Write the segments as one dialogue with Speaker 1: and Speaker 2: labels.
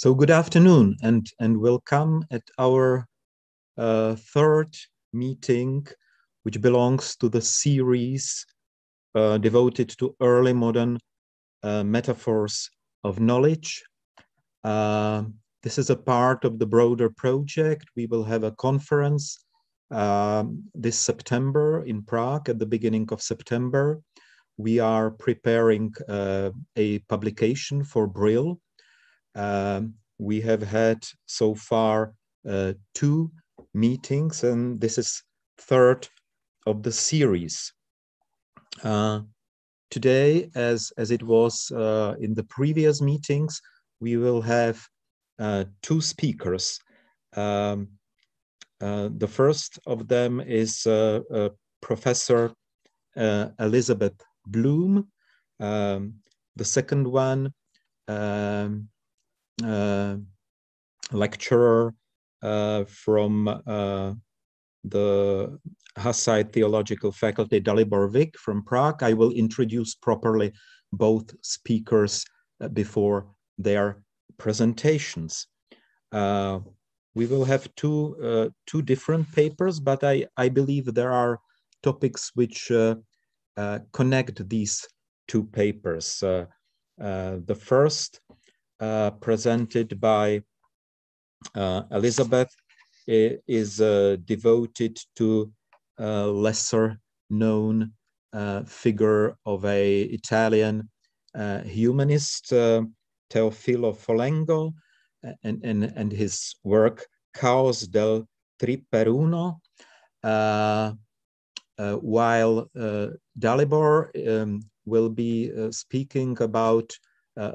Speaker 1: So good afternoon and welcome at our third meeting, which belongs to the series devoted to early modern metaphors of knowledge. This is a part of the broader project. We will have a conference this September in Prague at the beginning of September. We are preparing a publication for Brill. We have had so far 2 meetings, and this is third of the series. Today, as it was in the previous meetings, we will have 2 speakers. The first of them is Professor Elisabeth Blum. The second one, lecturer from the Hussite Theological Faculty, Dalibor from Prague. I will introduce properly both speakers before their presentations. We will have two different papers, but I believe there are topics which connect these 2 papers. The first, presented by Elisabeth, is devoted to a lesser known figure of a Italian humanist, Teofilo Folengo, and his work Caos del Triperuno, while Dalibor will be speaking about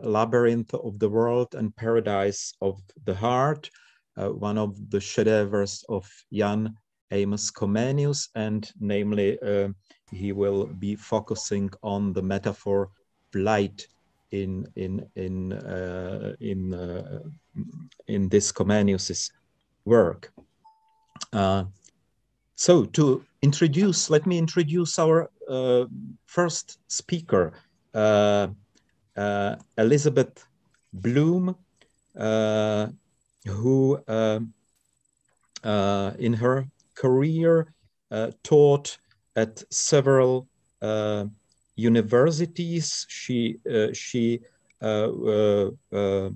Speaker 1: Labyrinth of the World and Paradise of the Heart, one of the shedevers of Jan Amos Comenius, and namely he will be focusing on the metaphor light in this Comenius's work. So to introduce, let me introduce our first speaker, Elisabeth Blum, who in her career taught at several universities. She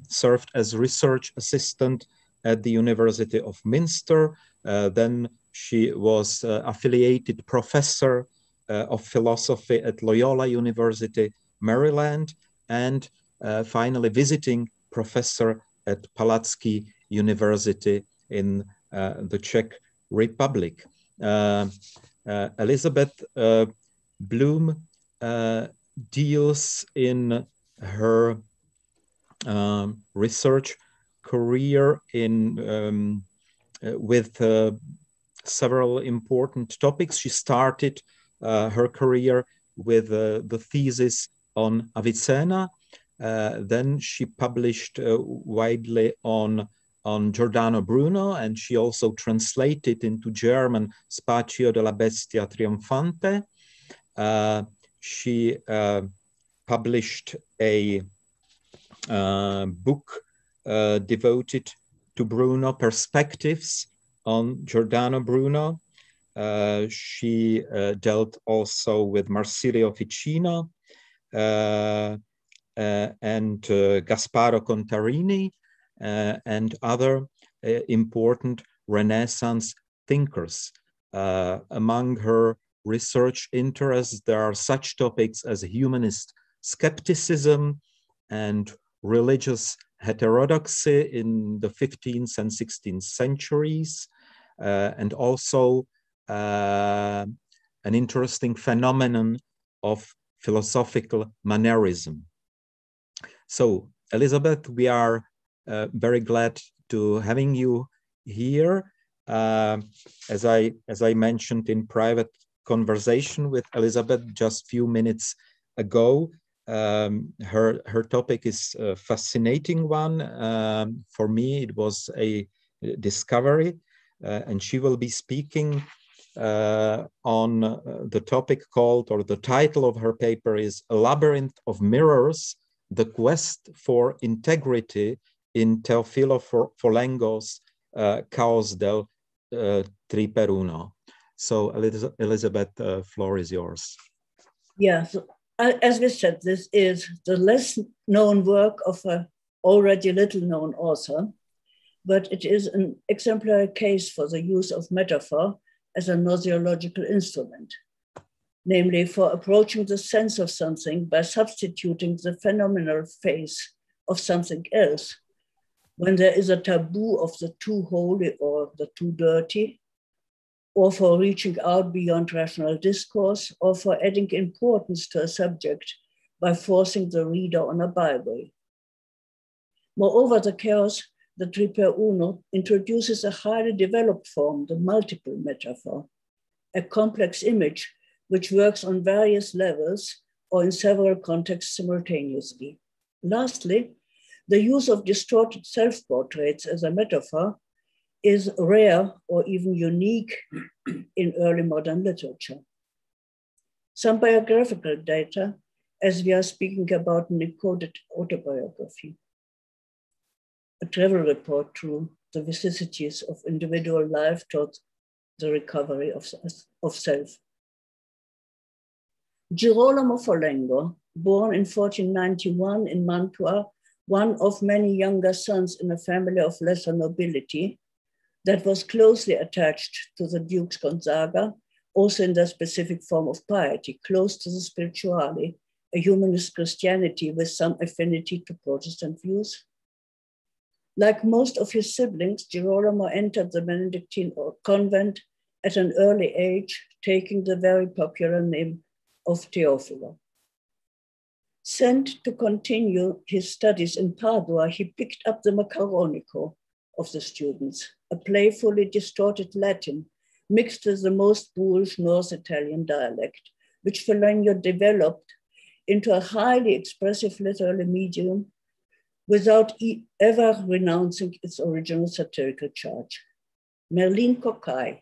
Speaker 1: served as research assistant at the University of Münster. Then she was affiliated professor of philosophy at Loyola University, Maryland, and finally visiting professor at Palacký University in the Czech Republic. Elisabeth Blum deals in her research career with several important topics. She started her career with the thesis on Avicenna. Then she published widely on Giordano Bruno, and she also translated into German Spazio della Bestia Trionfante. She published a book devoted to Bruno, Perspectives on Giordano Bruno. She dealt also with Marsilio Ficino and Gasparo Contarini and other important Renaissance thinkers. Among her research interests, there are such topics as humanist skepticism and religious heterodoxy in the 15th and 16th centuries, and also an interesting phenomenon of philosophical mannerism. So, Elisabeth, we are very glad to having you here. As I mentioned in private conversation with Elisabeth just a few minutes ago, her topic is a fascinating one. For me, it was a discovery, and she will be speaking on the topic called, or the title of her paper is A Labyrinth of Mirrors, the Quest for Integrity in Teofilo Folengo's Caos del Triperuno. So Elisabeth, the floor is yours.
Speaker 2: Yeah, so, as we said, this is the less known work of an already little known author, but it is an exemplary case for the use of metaphor as a gnosiological instrument, namely for approaching the sense of something by substituting the phenomenal phase of something else when there is a taboo of the too holy or the too dirty, or for reaching out beyond rational discourse, or for adding importance to a subject by forcing the reader on a byway. Moreover, the Chaos, the Triperuno, introduces a highly developed form, the multiple metaphor, a complex image which works on various levels or in several contexts simultaneously. Lastly, the use of distorted self-portraits as a metaphor is rare or even unique in early modern literature. Some biographical data, as we are speaking about an encoded autobiography, a travel report through the vicissitudes of individual life towards the recovery of self. Girolamo Folengo, born in 1491 in Mantua, one of many younger sons in a family of lesser nobility that was closely attached to the Dukes Gonzaga, also in their specific form of piety, close to the spirituale, a humanist Christianity with some affinity to Protestant views. Like most of his siblings, Girolamo entered the Benedictine convent at an early age, taking the very popular name of Teofilo. Sent to continue his studies in Padua, he picked up the Macaronico of the students, a playfully distorted Latin mixed with the most boorish North Italian dialect, which Folengo developed into a highly expressive literary medium without ever renouncing its original satirical charge. Merlin Coccai,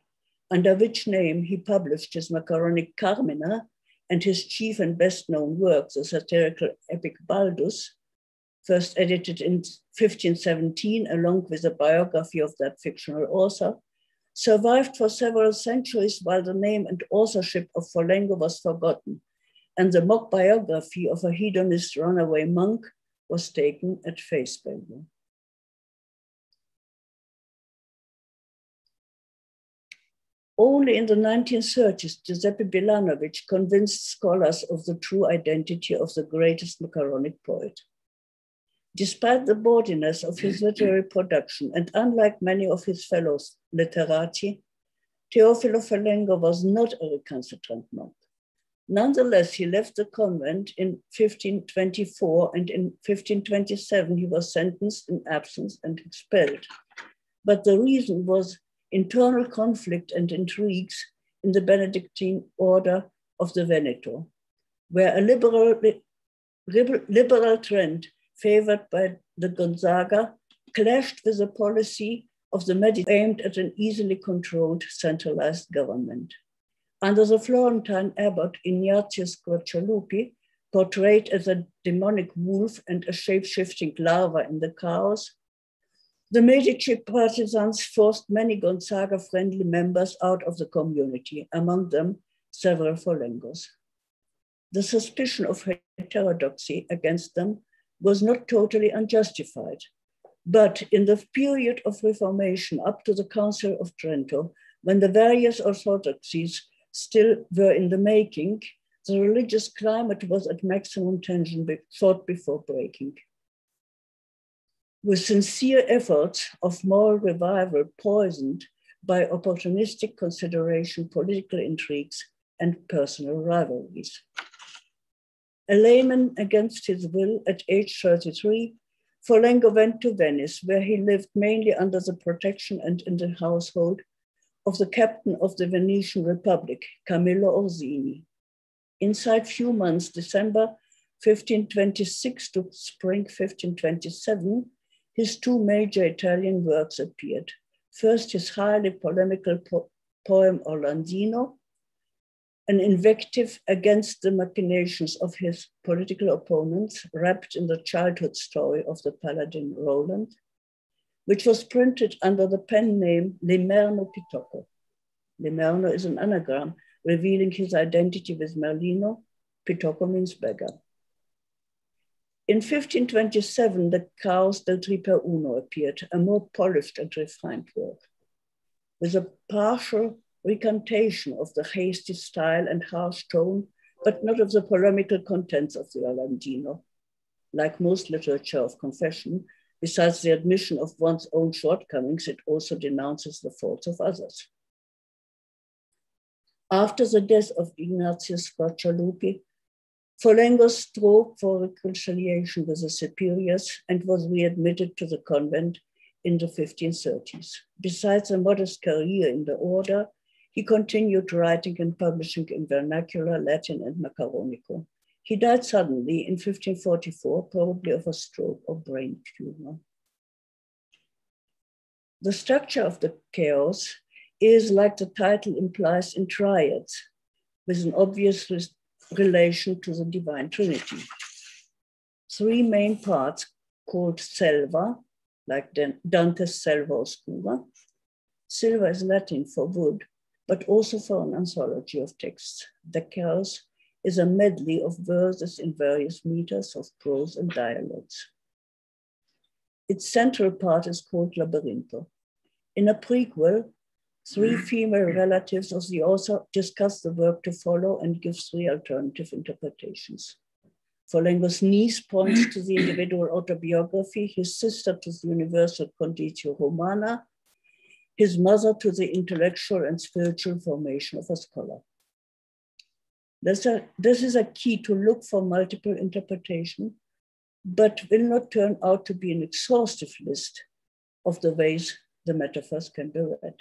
Speaker 2: under which name he published his Macaronic Carmina and his chief and best known work, the satirical epic Baldus, first edited in 1517 along with a biography of that fictional author, survived for several centuries while the name and authorship of Folengo was forgotten, and the mock biography of a hedonist runaway monk was taken at face value. Only in the 1930s, Giuseppe Bilanovic convinced scholars of the true identity of the greatest Macaronic poet. Despite the bawdiness of his literary production, and unlike many of his fellow literati, Teofilo Folengo was not a recalcitrant monk. Nonetheless, he left the convent in 1524, and in 1527 he was sentenced in absence and expelled. But the reason was internal conflict and intrigues in the Benedictine order of the Veneto, where a liberal trend favored by the Gonzaga clashed with the policy of the Medici aimed at an easily controlled centralized government. Under the Florentine abbot Ignatius Guaccialupi, portrayed as a demonic wolf and a shape-shifting larva in the Chaos, the Medici partisans forced many Gonzaga-friendly members out of the community, among them several Folengos. The suspicion of heterodoxy against them was not totally unjustified, but in the period of Reformation up to the Council of Trento, when the various orthodoxies still were in the making, the religious climate was at maximum tension thought before breaking. With sincere efforts of moral revival poisoned by opportunistic consideration, political intrigues, and personal rivalries. A layman against his will at age 33, Folengo went to Venice, where he lived mainly under the protection and in the household of the captain of the Venetian Republic, Camillo Orsini. Inside few months, December 1526 to spring 1527, his two major Italian works appeared. First, his highly polemical poem Orlandino, an invective against the machinations of his political opponents, wrapped in the childhood story of the paladin Roland. which was printed under the pen name Limerno Pitocco. Limerno is an anagram revealing his identity with Merlino. Pitocco means beggar. In 1527, the Caos del Triperuno appeared, a more polished and refined work, with a partial recantation of the hasty style and harsh tone, but not of the polemical contents of the Alandino. Like most literature of confession, besides the admission of one's own shortcomings, it also denounces the faults of others. After the death of Ignatius Squarcialupi, Folengo strove for reconciliation with the superiors and was readmitted to the convent in the 1530s. Besides a modest career in the order, he continued writing and publishing in vernacular, Latin, and Macaronico. He died suddenly in 1544, probably of a stroke or brain tumor. The structure of the Chaos is, like the title implies, in triads, with an obvious relation to the Divine Trinity. Three main parts called selva, like Dante's Selva Oscura. Silva is Latin for wood, but also for an anthology of texts. The Chaos is a medley of verses in various meters of prose and dialogues. Its central part is called Labyrinth. In a prequel, three female relatives of the author discuss the work to follow and give three alternative interpretations. Folengo's niece points to the individual autobiography, his sister to the universal conditio humana, his mother to the intellectual and spiritual formation of a scholar. This is a key to look for multiple interpretation, but will not turn out to be an exhaustive list of the ways the metaphors can be read.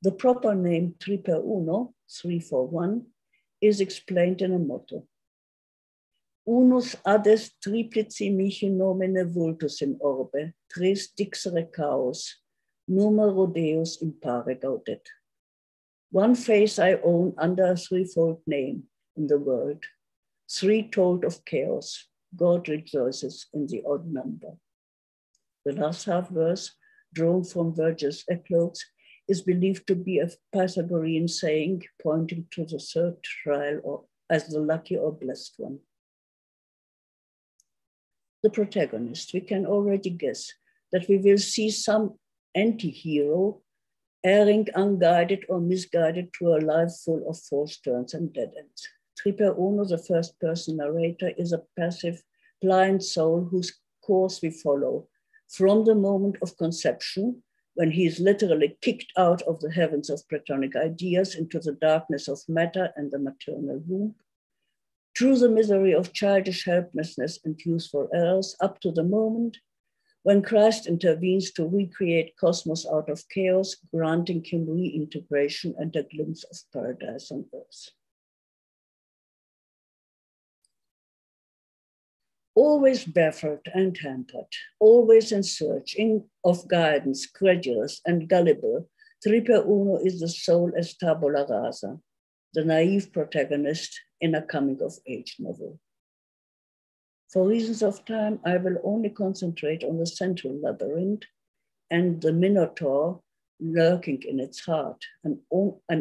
Speaker 2: The proper name Triperuno, 341, is explained in a motto. Unus ades triplici mihi nomine vultus in orbe, tres dixere chaos, numero Deus impare gaudet. One face I own under a threefold name in the world, three told of chaos, God rejoices in the odd number. The last half verse, drawn from Virgil's Eclogues, is believed to be a Pythagorean saying pointing to the third trial as the lucky or blessed one. The protagonist, we can already guess that we will see some anti-hero erring unguided or misguided through a life full of false turns and dead ends. Triperuno, the first-person narrator, is a passive, blind soul whose course we follow from the moment of conception, when he is literally kicked out of the heavens of Platonic ideas into the darkness of matter and the maternal womb, through the misery of childish helplessness and youthful errors, up to the moment when Christ intervenes to recreate cosmos out of chaos, granting him reintegration and a glimpse of paradise on earth. Always baffled and hampered, always in search of guidance, credulous and gullible, Triperuno is the soul as tabula rasa, the naive protagonist in a coming-of-age novel. For reasons of time, I will only concentrate on the central labyrinth and the Minotaur lurking in its heart, an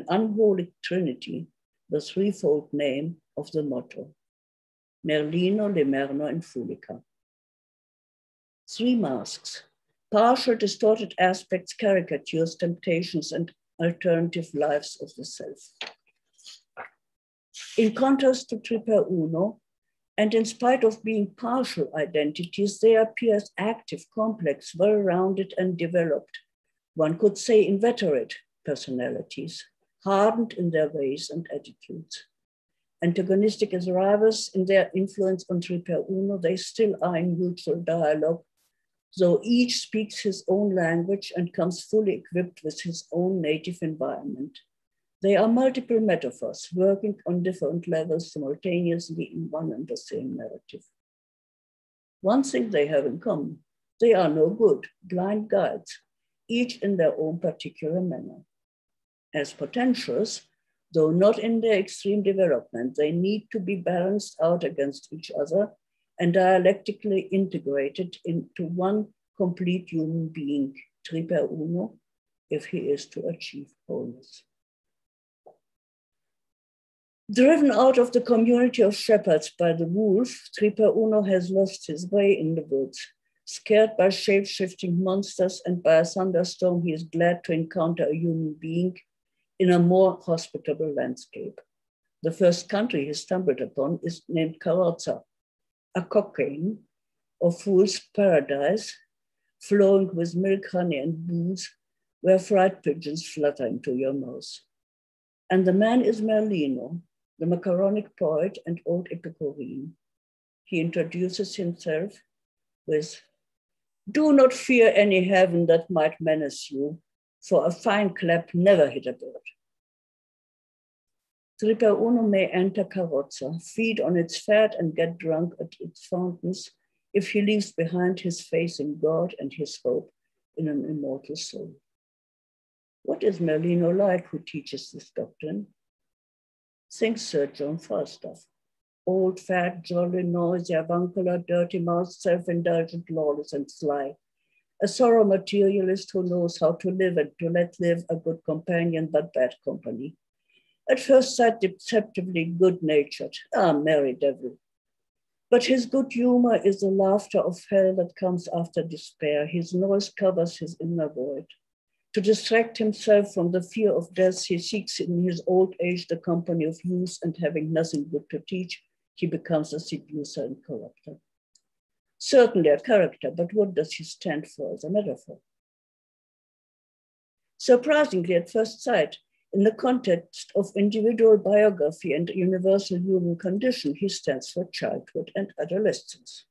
Speaker 2: unholy trinity, the threefold name of the motto. Merlino, Limerno, and Fulica. Three masks, partial distorted aspects, caricatures, temptations, and alternative lives of the self. In contrast to Triperuno, and in spite of being partial identities, they appear as active, complex, well-rounded, and developed, one could say inveterate personalities, hardened in their ways and attitudes. Antagonistic as rivals in their influence on Triperuno, they still are in mutual dialogue, though each speaks his own language and comes fully equipped with his own native environment. They are multiple metaphors working on different levels simultaneously in one and the same narrative. One thing they have in common, they are no good, blind guides, each in their own particular manner. As potentials, though not in their extreme development, they need to be balanced out against each other and dialectically integrated into one complete human being, Triperuno, if he is to achieve wholeness. Driven out of the community of shepherds by the wolf, Triperuno has lost his way in the woods. Scared by shape-shifting monsters and by a thunderstorm, he is glad to encounter a human being in a more hospitable landscape. The first country he stumbled upon is named Caos, a cocaine or fool's paradise, flowing with milk, honey, and booze, where fried pigeons flutter into your mouth. And the man is Merlino, the macaronic poet and old Epicurean. He introduces himself with, "Do not fear any heaven that might menace you, for a fine clap never hit a bird." Triperuno may enter Carrozza, feed on its fat and get drunk at its fountains if he leaves behind his faith in God and his hope in an immortal soul. What is Merlino like who teaches this doctrine? Think Sir John Falstaff. Old, fat, jolly, noisy, avuncular, dirty-mouthed, self-indulgent, lawless, and sly. A thorough materialist who knows how to live and to let live, a good companion, but bad company. At first sight, deceptively good-natured, merry devil. But his good humor is the laughter of hell that comes after despair. His noise covers his inner void. To distract himself from the fear of death, he seeks in his old age the company of youth, and having nothing good to teach, he becomes a seducer and corrupter. Certainly a character, but what does he stand for as a metaphor? Surprisingly, at first sight, in the context of individual biography and universal human condition, he stands for childhood and adolescence.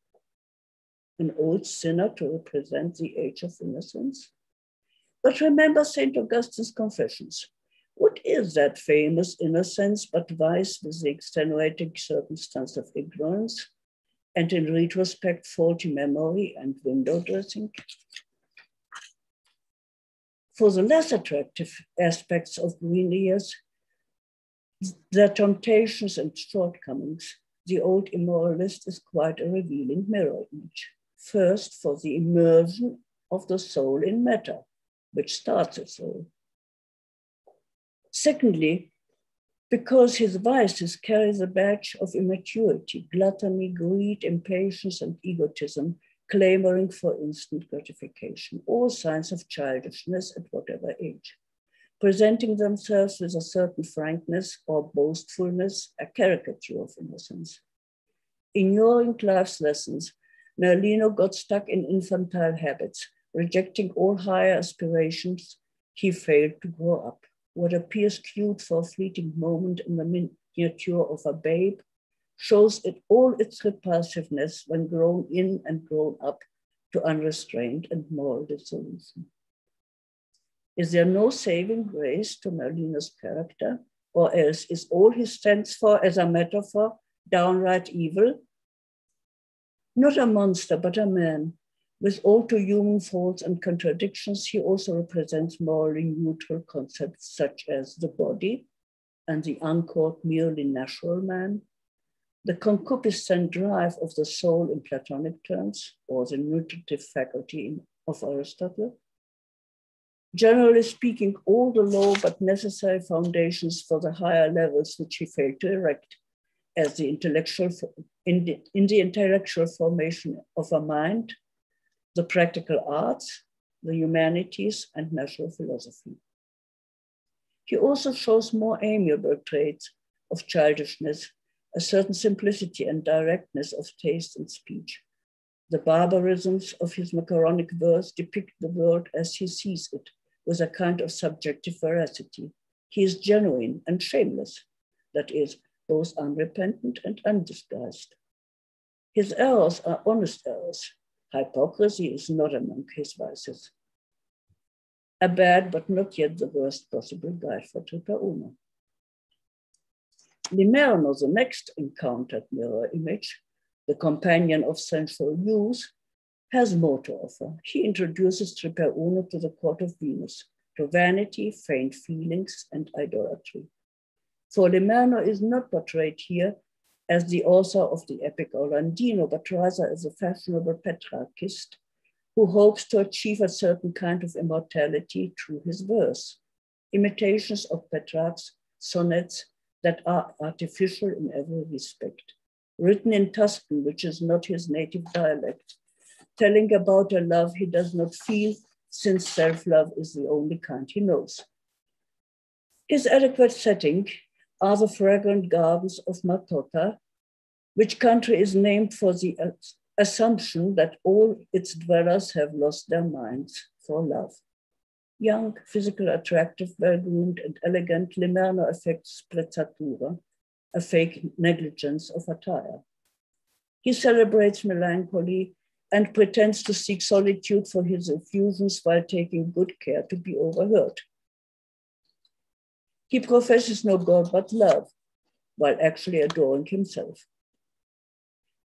Speaker 2: An old sinner to represent the age of innocence. But remember St. Augustine's Confessions. What is that famous innocence but vice with the extenuating circumstance of ignorance, and in retrospect, faulty memory and window dressing? For the less attractive aspects of green years, their temptations and shortcomings, the old immoralist is quite a revealing mirror image. First, for the immersion of the soul in matter, which starts a soul. Secondly, because his vices carry the badge of immaturity, gluttony, greed, impatience, and egotism, clamoring for instant gratification, all signs of childishness at whatever age, presenting themselves with a certain frankness or boastfulness, a caricature of innocence. Ignoring life's lessons, Merlino got stuck in infantile habits. Rejecting all higher aspirations, he failed to grow up. What appears cute for a fleeting moment in the miniature of a babe shows it all its repulsiveness when grown in and grown up to unrestraint and moral dissolution. Is there no saving grace to Merlino's character, or else is all he stands for as a metaphor downright evil? Not a monster, but a man. With all too human faults and contradictions, he also represents morally neutral concepts such as the body and the uncalled merely natural man, the concupiscent drive of the soul in Platonic terms, or the nutritive faculty of Aristotle. Generally speaking, all the low but necessary foundations for the higher levels which he failed to erect, as the intellectual in the intellectual formation of a mind, the practical arts, the humanities, and natural philosophy. He also shows more amiable traits of childishness, a certain simplicity and directness of taste and speech. The barbarisms of his macaronic verse depict the world as he sees it, with a kind of subjective veracity. He is genuine and shameless, that is, both unrepentant and undisguised. His errors are honest errors. Hypocrisy is not among his vices. A bad, but not yet the worst possible guide for Triperuno. Limerno, the next encountered mirror image, the companion of sensual youth, has more to offer. He introduces Triperuno to the court of Venus, to vanity, faint feelings, and idolatry. For Limerno is not portrayed here as the author of the epic Orlandino, but rather as a fashionable Petrarchist, who hopes to achieve a certain kind of immortality through his verse, imitations of Petrarch's sonnets that are artificial in every respect, written in Tuscan, which is not his native dialect, telling about a love he does not feel, since self-love is the only kind he knows. His adequate setting are the fragrant gardens of Matota, which country is named for the assumption that all its dwellers have lost their minds for love. Young, physical, attractive, well-groomed, and elegant, Limerno affects sprezzatura, a fake negligence of attire. He celebrates melancholy and pretends to seek solitude for his effusions while taking good care to be overheard. He professes no God but love, while actually adoring himself.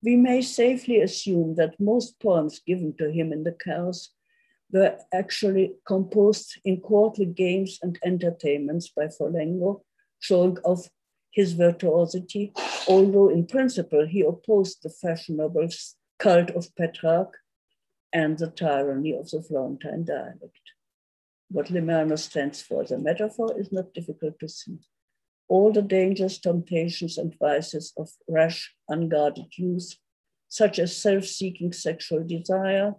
Speaker 2: We may safely assume that most poems given to him in the Caos were actually composed in courtly games and entertainments by Folengo, showing off his virtuosity, although in principle he opposed the fashionable cult of Petrarch and the tyranny of the Florentine dialect. What Limerno stands for as a metaphor is not difficult to see. All the dangers, temptations, and vices of rash, unguarded youth, such as self-seeking sexual desire,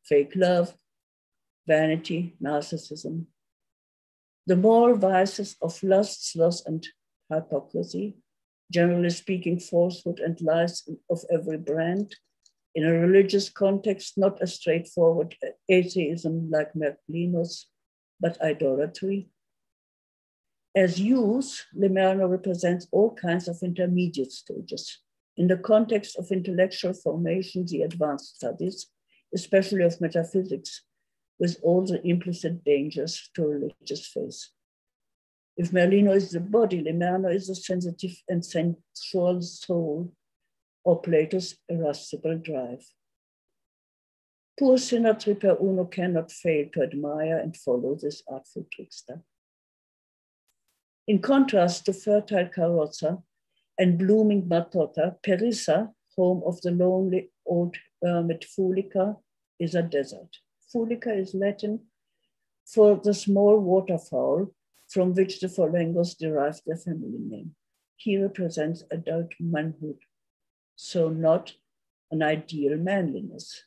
Speaker 2: fake love, vanity, narcissism. The moral vices of lust, sloth, and hypocrisy, generally speaking, falsehood and lies of every brand. In a religious context, not a straightforward atheism like Merclinus, but idolatry. As youth, Limerno represents all kinds of intermediate stages. In the context of intellectual formation, the advanced studies, especially of metaphysics, with all the implicit dangers to religious faith. If Merlino is the body, Limerno is the sensitive and sensual soul, or Plato's irascible drive. Poor sinner Triperuno cannot fail to admire and follow this artful trickster. In contrast to fertile Carrozza and blooming Matota, Perissa, home of the lonely old hermit Fulica, is a desert. Fulica is Latin for the small waterfowl from which the Folengos derived their family name. He represents adult manhood, so not an ideal manliness.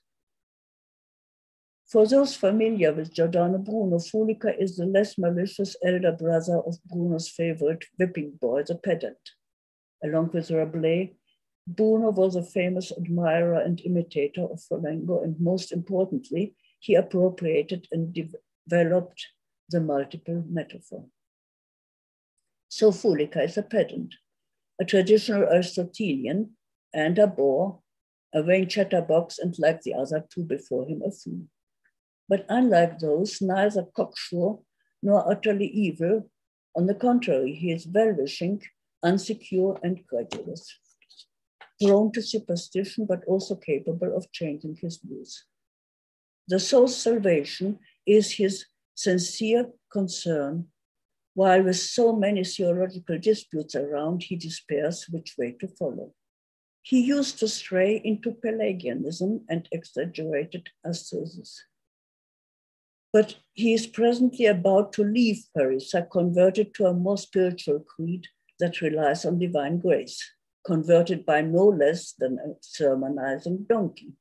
Speaker 2: For those familiar with Giordano Bruno, Fulica is the less malicious elder brother of Bruno's favorite whipping boy, the pedant. Along with Rabelais, Bruno was a famous admirer and imitator of Folengo, and most importantly, he appropriated and developed the multiple metaphor. So Fulica is a pedant, a traditional Aristotelian, and a bore, a vain chatterbox, and like the other two before him, a fool. But unlike those, neither cocksure nor utterly evil. On the contrary, he is well-wishing, unsecure, and credulous, prone to superstition, but also capable of changing his views. The soul's salvation is his sincere concern, while with so many theological disputes around, he despairs which way to follow. He used to stray into Pelagianism and exaggerated asceticism. But he is presently about to leave Perissa, converted to a more spiritual creed that relies on divine grace, converted by no less than a sermonizing donkey.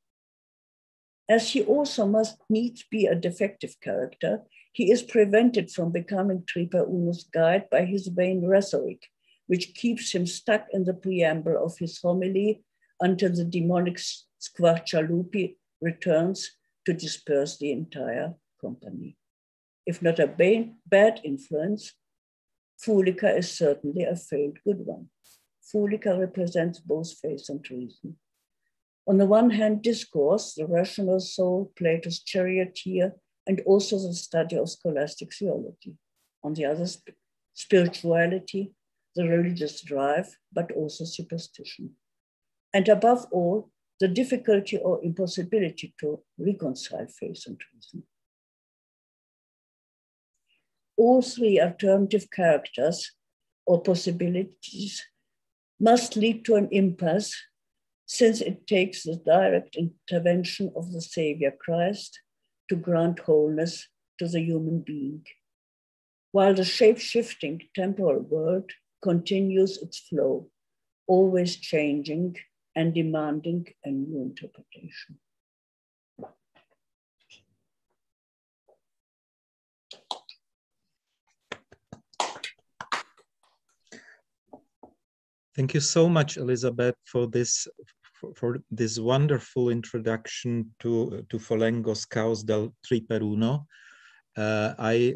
Speaker 2: As he also must needs be a defective character, he is prevented from becoming Triperuno's guide by his vain rhetoric, which keeps him stuck in the preamble of his homily until the demonic Squarcialupi returns to disperse the entire company. If not a bad influence, Fulica is certainly a failed good one. Fulica represents both faith and reason. On the one hand, discourse, the rational soul, Plato's charioteer, and also the study of scholastic theology. On the other, spirituality, the religious drive, but also superstition. And above all, the difficulty or impossibility to reconcile faith and reason. All three alternative characters or possibilities must lead to an impasse since it takes the direct intervention of the Savior Christ to grant wholeness to the human being, while the shape-shifting temporal world continues its flow, always changing and demanding a new interpretation.
Speaker 1: Thank you so much, Elisabeth, for this wonderful introduction to Folengo's Caos del Triperuno. I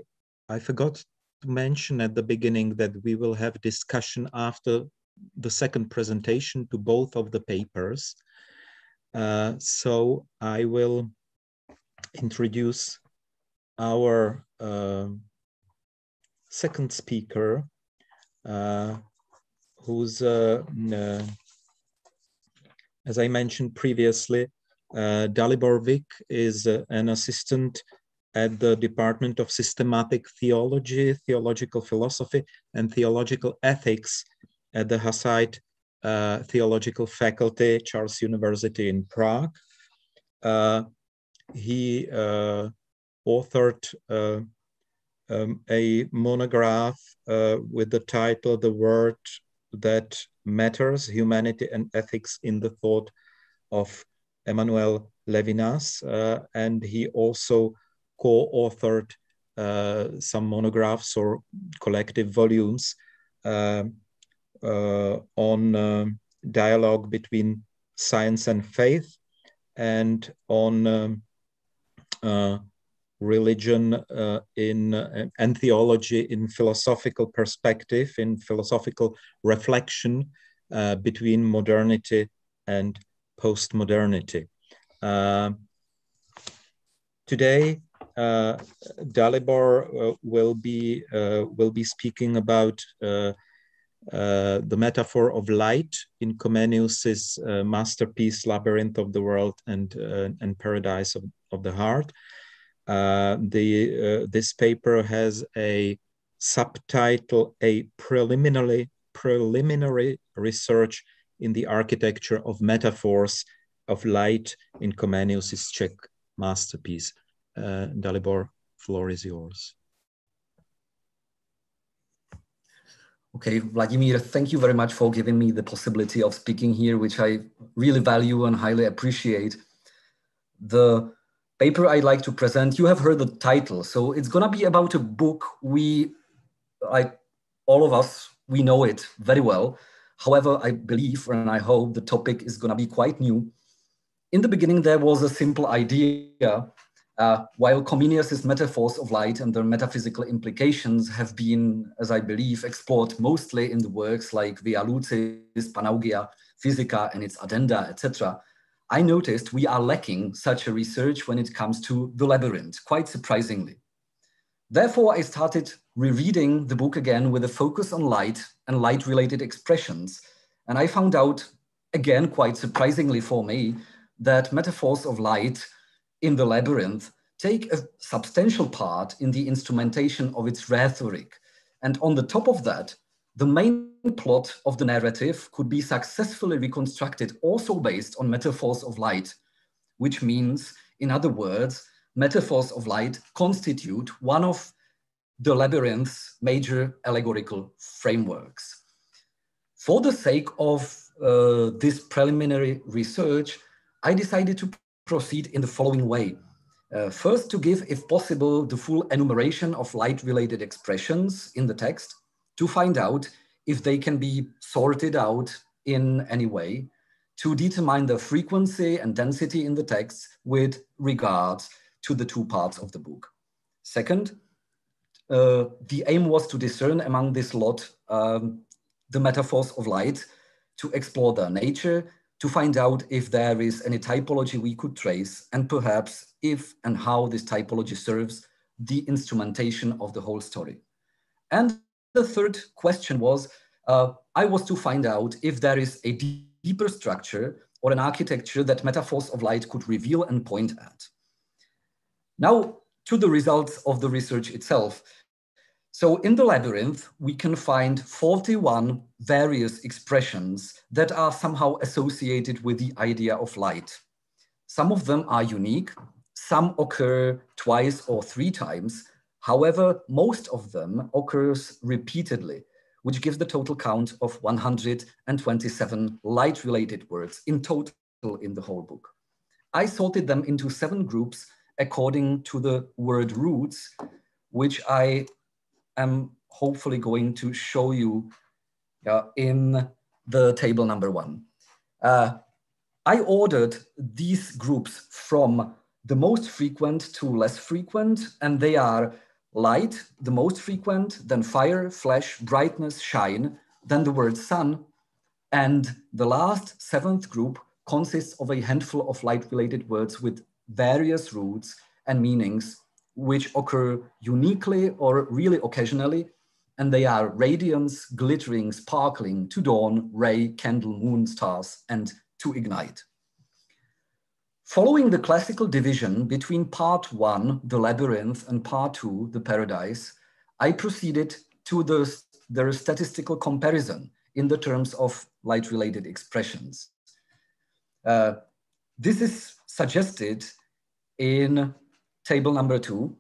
Speaker 1: forgot to mention at the beginning that we will have discussion after the second presentation to both of the papers. So I will introduce our second speaker, who's, as I mentioned previously, Dalibor Vik is an assistant at the Department of Systematic Theology, Theological Philosophy, and Theological Ethics at the Hussite Theological Faculty, Charles University in Prague. He authored a monograph with the title "The Word That Matters, Humanity and Ethics in the Thought of Emmanuel Levinas," and he also co-authored some monographs or collective volumes on dialogue between science and faith, and on religion and theology in philosophical perspective, in philosophical reflection between modernity and postmodernity. Today, Dalibor will be speaking about the metaphor of light in Comenius's masterpiece Labyrinth of the World and Paradise of the Heart. This paper has a subtitle, a preliminary research in the architecture of metaphors of light in Comenius's Czech masterpiece. Dalibor, floor is yours.
Speaker 3: Okay, Vladimir, thank you very much for giving me the possibility of speaking here, which I really value and highly appreciate. The paper I'd like to present, you have heard the title, so it's gonna be about a book all of us, we know it very well. However, I believe and I hope the topic is gonna be quite new. In the beginning, there was a simple idea. While Comenius's metaphors of light and their metaphysical implications have been, as I believe, explored mostly in the works like Via Lucis, Panaugia, Physica and its addenda, etc., I noticed we are lacking such a research when it comes to the Labyrinth, quite surprisingly. Therefore, I started rereading the book again with a focus on light and light-related expressions, and I found out, again, quite surprisingly for me, that metaphors of light in the Labyrinth take a substantial part in the instrumentation of its rhetoric. And on the top of that, the main plot of the narrative could be successfully reconstructed also based on metaphors of light, which means, in other words, metaphors of light constitute one of the Labyrinth's major allegorical frameworks. For the sake of this preliminary research, I decided to proceed in the following way. First, to give, if possible, the full enumeration of light-related expressions in the text to find out if they can be sorted out in any way, to determine the frequency and density in the text with regards to the two parts of the book. Second, the aim was to discern among this lot the metaphors of light, to explore their nature, to find out if there is any typology we could trace, and perhaps if and how this typology serves the instrumentation of the whole story. And the third question was, I was to find out if there is a deeper structure or an architecture that metaphors of light could reveal and point at. Now, to the results of the research itself. So in the labyrinth, we can find 41 various expressions that are somehow associated with the idea of light. Some of them are unique, some occur twice or three times. However, most of them occurs repeatedly, which gives the total count of 127 light-related words in total in the whole book. I sorted them into 7 groups according to the word roots, which I am hopefully going to show you in the table number 1. I ordered these groups from the most frequent to less frequent, and they are light, the most frequent, then fire, flash, brightness, shine, then the word sun. And the last 7th group consists of a handful of light-related words with various roots and meanings, which occur uniquely or really occasionally. And they are radiance, glittering, sparkling, to dawn, ray, candle, moon, stars, and to ignite. Following the classical division between part 1, the labyrinth, and part 2, the paradise, I proceeded to their statistical comparison in the terms of light-related expressions. This is suggested in table number 2.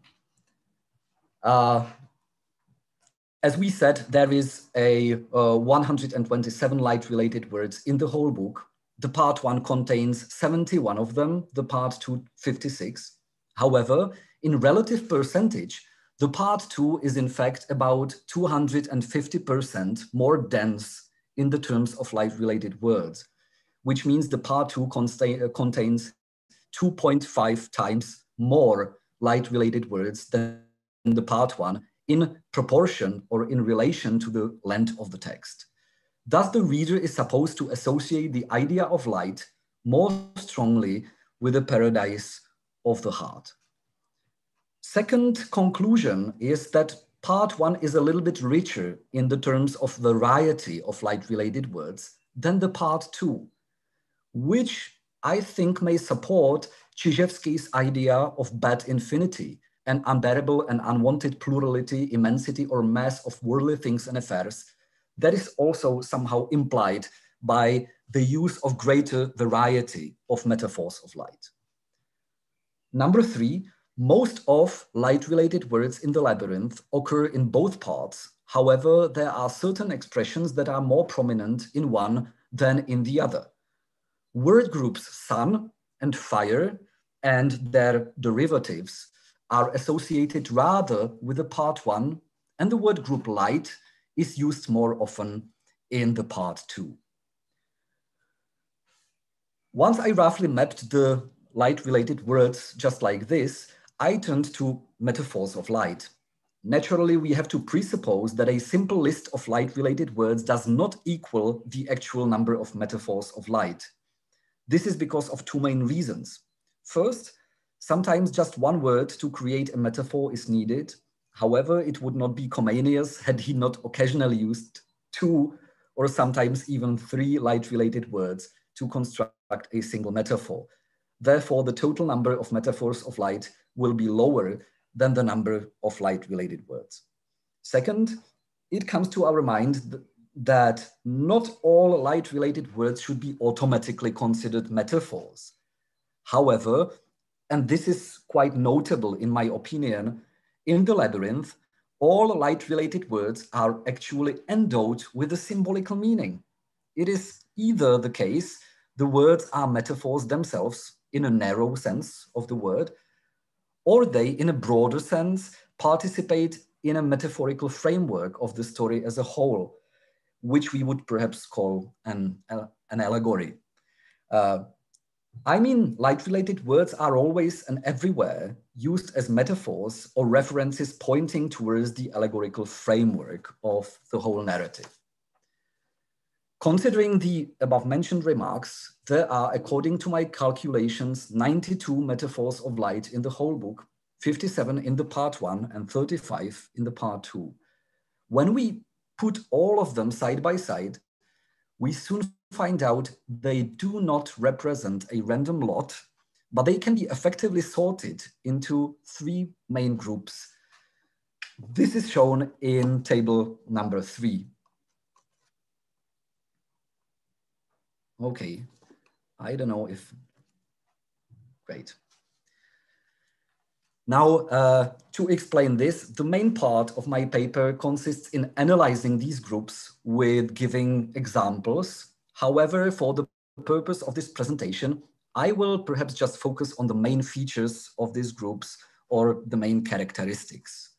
Speaker 3: As we said, there is a 127 light-related words in the whole book. The part 1 contains 71 of them, the part 2, 56. However, in relative percentage, the part 2 is in fact about 250% more dense in the terms of light-related words, which means the part 2 contains 2.5 times more light-related words than the part 1 in proportion or in relation to the length of the text. Thus, the reader is supposed to associate the idea of light more strongly with the paradise of the heart. Second conclusion is that part 1 is a little bit richer in the terms of variety of light-related words than the part 2, which I think may support Czyżewski's idea of bad infinity, an unbearable and unwanted plurality, immensity, or mass of worldly things and affairs that is also somehow implied by the use of greater variety of metaphors of light. Number 3, most of light-related words in the labyrinth occur in both parts. However, there are certain expressions that are more prominent in one than in the other. Word groups sun and fire and their derivatives are associated rather with the part 1, and the word group light is used more often in the part 2. Once I roughly mapped the light-related words just like this, I turned to metaphors of light. Naturally, we have to presuppose that a simple list of light-related words does not equal the actual number of metaphors of light. This is because of 2 main reasons. First, sometimes just one word to create a metaphor is needed. However, it would not be Comenius had he not occasionally used 2 or sometimes even 3 light-related words to construct a single metaphor. Therefore, the total number of metaphors of light will be lower than the number of light-related words. Second, it comes to our mind that not all light-related words should be automatically considered metaphors. However, and this is quite notable in my opinion, in the labyrinth, all light-related words are actually endowed with a symbolical meaning. It is either the case the words are metaphors themselves in a narrow sense of the word, or they, in a broader sense, participate in a metaphorical framework of the story as a whole, which we would perhaps call an allegory. I mean, light-related words are always and everywhere used as metaphors or references pointing towards the allegorical framework of the whole narrative. Considering the above-mentioned remarks, there are, according to my calculations, 92 metaphors of light in the whole book, 57 in the part 1 and 35 in the part 2. When we put all of them side by side, we soon find out they do not represent a random lot, but they can be effectively sorted into 3 main groups. This is shown in table number 3. Okay, I don't know if, great. Now, to explain this, the main part of my paper consists in analyzing these groups with giving examples. However, for the purpose of this presentation, I will perhaps just focus on the main features of these groups or the main characteristics.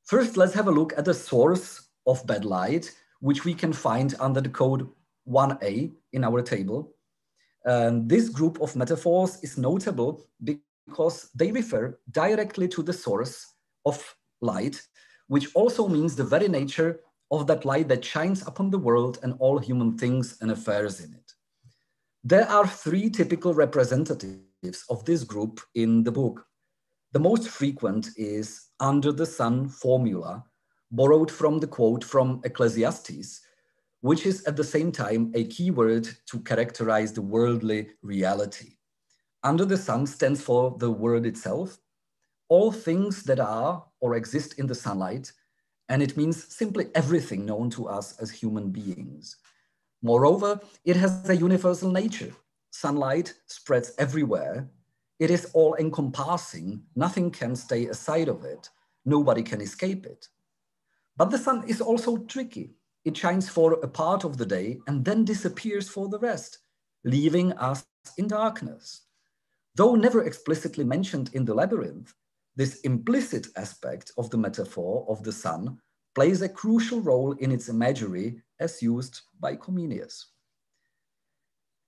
Speaker 3: First, let's have a look at the source of bad light, which we can find under the code 1a in our table. This group of metaphors is notable because they refer directly to the source of light, which also means the very nature of that light that shines upon the world and all human things and affairs in it. There are 3 typical representatives of this group in the book. The most frequent is under the sun formula, borrowed from the quote from Ecclesiastes, which is at the same time a key word to characterize the worldly reality. Under the sun stands for the word itself, all things that are or exist in the sunlight, and it means simply everything known to us as human beings. Moreover, it has a universal nature. Sunlight spreads everywhere. It is all-encompassing. Nothing can stay aside of it. Nobody can escape it. But the sun is also tricky. It shines for a part of the day and then disappears for the rest, leaving us in darkness. Though never explicitly mentioned in the Labyrinth, this implicit aspect of the metaphor of the sun plays a crucial role in its imagery as used by Comenius.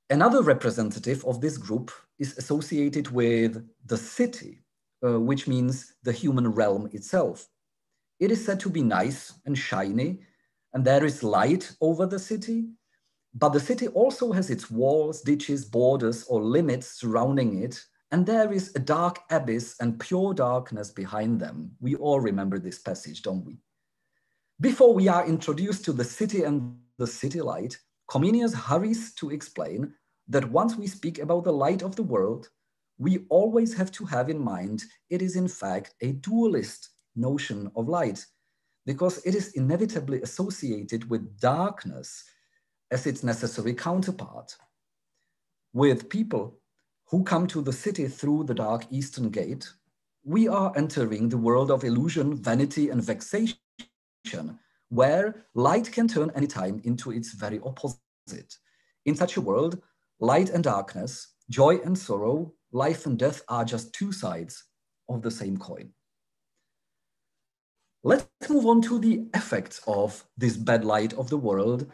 Speaker 3: Another representative of this group is associated with the city, which means the human realm itself. It is said to be nice and shiny, and there is light over the city, but the city also has its walls, ditches, borders, or limits surrounding it, and there is a dark abyss and pure darkness behind them. We all remember this passage, don't we? Before we are introduced to the city and the city light, Comenius hurries to explain that once we speak about the light of the world, we always have to have in mind it is in fact a dualist notion of light, because it is inevitably associated with darkness as its necessary counterpart. With people who come to the city through the dark eastern gate, we are entering the world of illusion, vanity, and vexation, where light can turn any time into its very opposite. In such a world, light and darkness, joy and sorrow, life and death are just 2 sides of the same coin. Let's move on to the effects of this bad light of the world,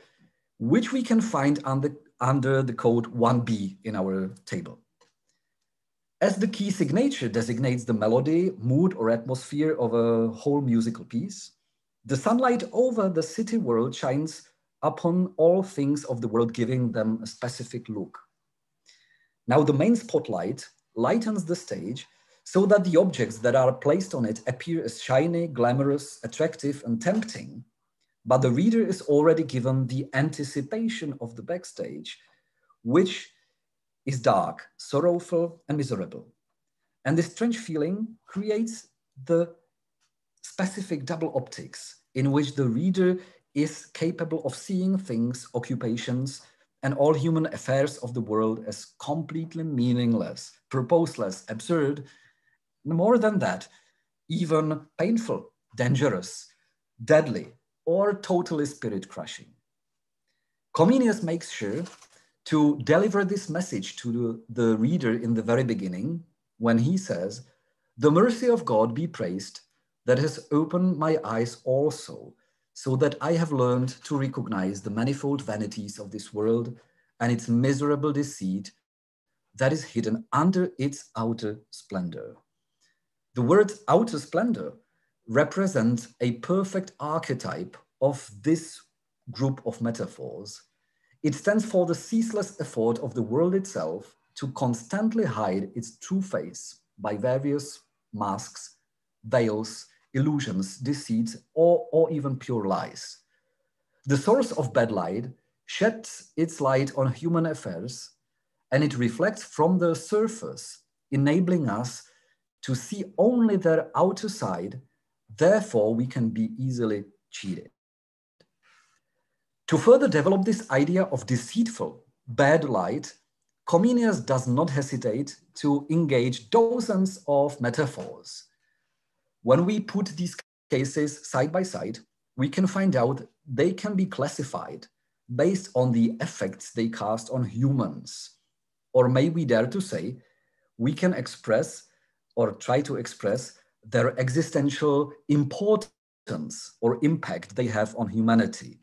Speaker 3: which we can find under the code 1b in our table. As the key signature designates the melody, mood, or atmosphere of a whole musical piece, the sunlight over the city world shines upon all things of the world, giving them a specific look. Now, the main spotlight lightens the stage so that the objects that are placed on it appear as shiny, glamorous, attractive, and tempting, but the reader is already given the anticipation of the backstage, which is dark, sorrowful, and miserable. And this strange feeling creates the specific double optics in which the reader is capable of seeing things, occupations, and all human affairs of the world as completely meaningless, purposeless, absurd, more than that, even painful, dangerous, deadly, or totally spirit-crushing. Comenius makes sure to deliver this message to the reader in the very beginning when he says, "The mercy of God be praised that has opened my eyes also, so that I have learned to recognize the manifold vanities of this world and its miserable deceit that is hidden under its outer splendor." The word outer splendor represents a perfect archetype of this group of metaphors. It stands for the ceaseless effort of the world itself to constantly hide its true face by various masks, veils, illusions, deceits, or even pure lies. The source of bad light sheds its light on human affairs, and it reflects from the surface, enabling us to see only their outer side, Therefore, we can be easily cheated. To further develop this idea of deceitful, bad light, Comenius does not hesitate to engage dozens of metaphors. When we put these cases side by side, we can find out they can be classified based on the effects they cast on humans. Or may we dare to say, we can express or try to express their existential importance or impact they have on humanity.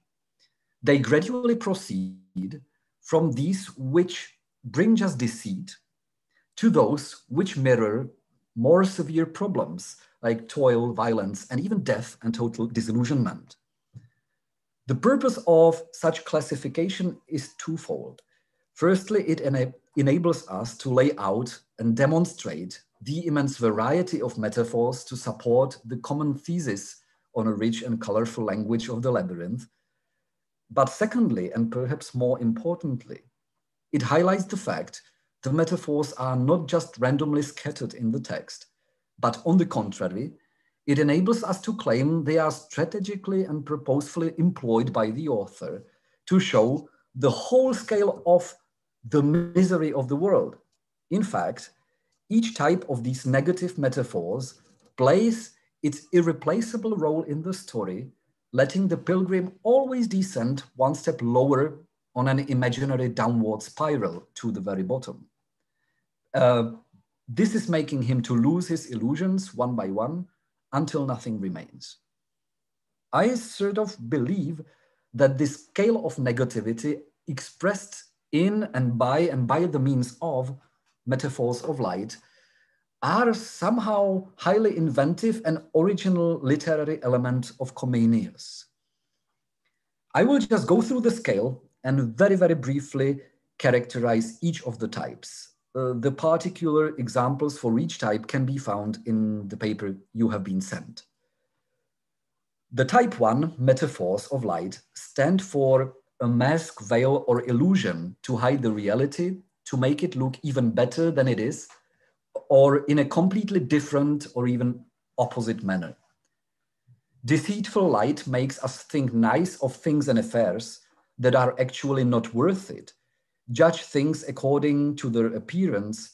Speaker 3: They gradually proceed from these which bring just deceit to those which mirror more severe problems like toil, violence, and even death and total disillusionment. The purpose of such classification is twofold. Firstly, it enables us to lay out and demonstrate the immense variety of metaphors to support the common thesis on a rich and colorful language of the Labyrinth. But secondly, and perhaps more importantly, it highlights the fact the metaphors are not just randomly scattered in the text, but on the contrary, it enables us to claim they are strategically and purposefully employed by the author to show the whole scale of the misery of the world. In fact, each type of these negative metaphors plays its irreplaceable role in the story, letting the pilgrim always descend one step lower on an imaginary downward spiral to the very bottom. This is making him to lose his illusions one by one until nothing remains. I sort of believe that this scale of negativity expressed in and by the means of metaphors of light are somehow highly inventive and original literary element of Comenius. I will just go through the scale and very, very briefly characterize each of the types. The particular examples for each type can be found in the paper you have been sent. The type 1 metaphors of light stand for a mask, veil, or illusion to hide the reality, to make it look even better than it is, or in a completely different or even opposite manner. Deceitful light makes us think nice of things and affairs that are actually not worth it, judge things according to their appearance,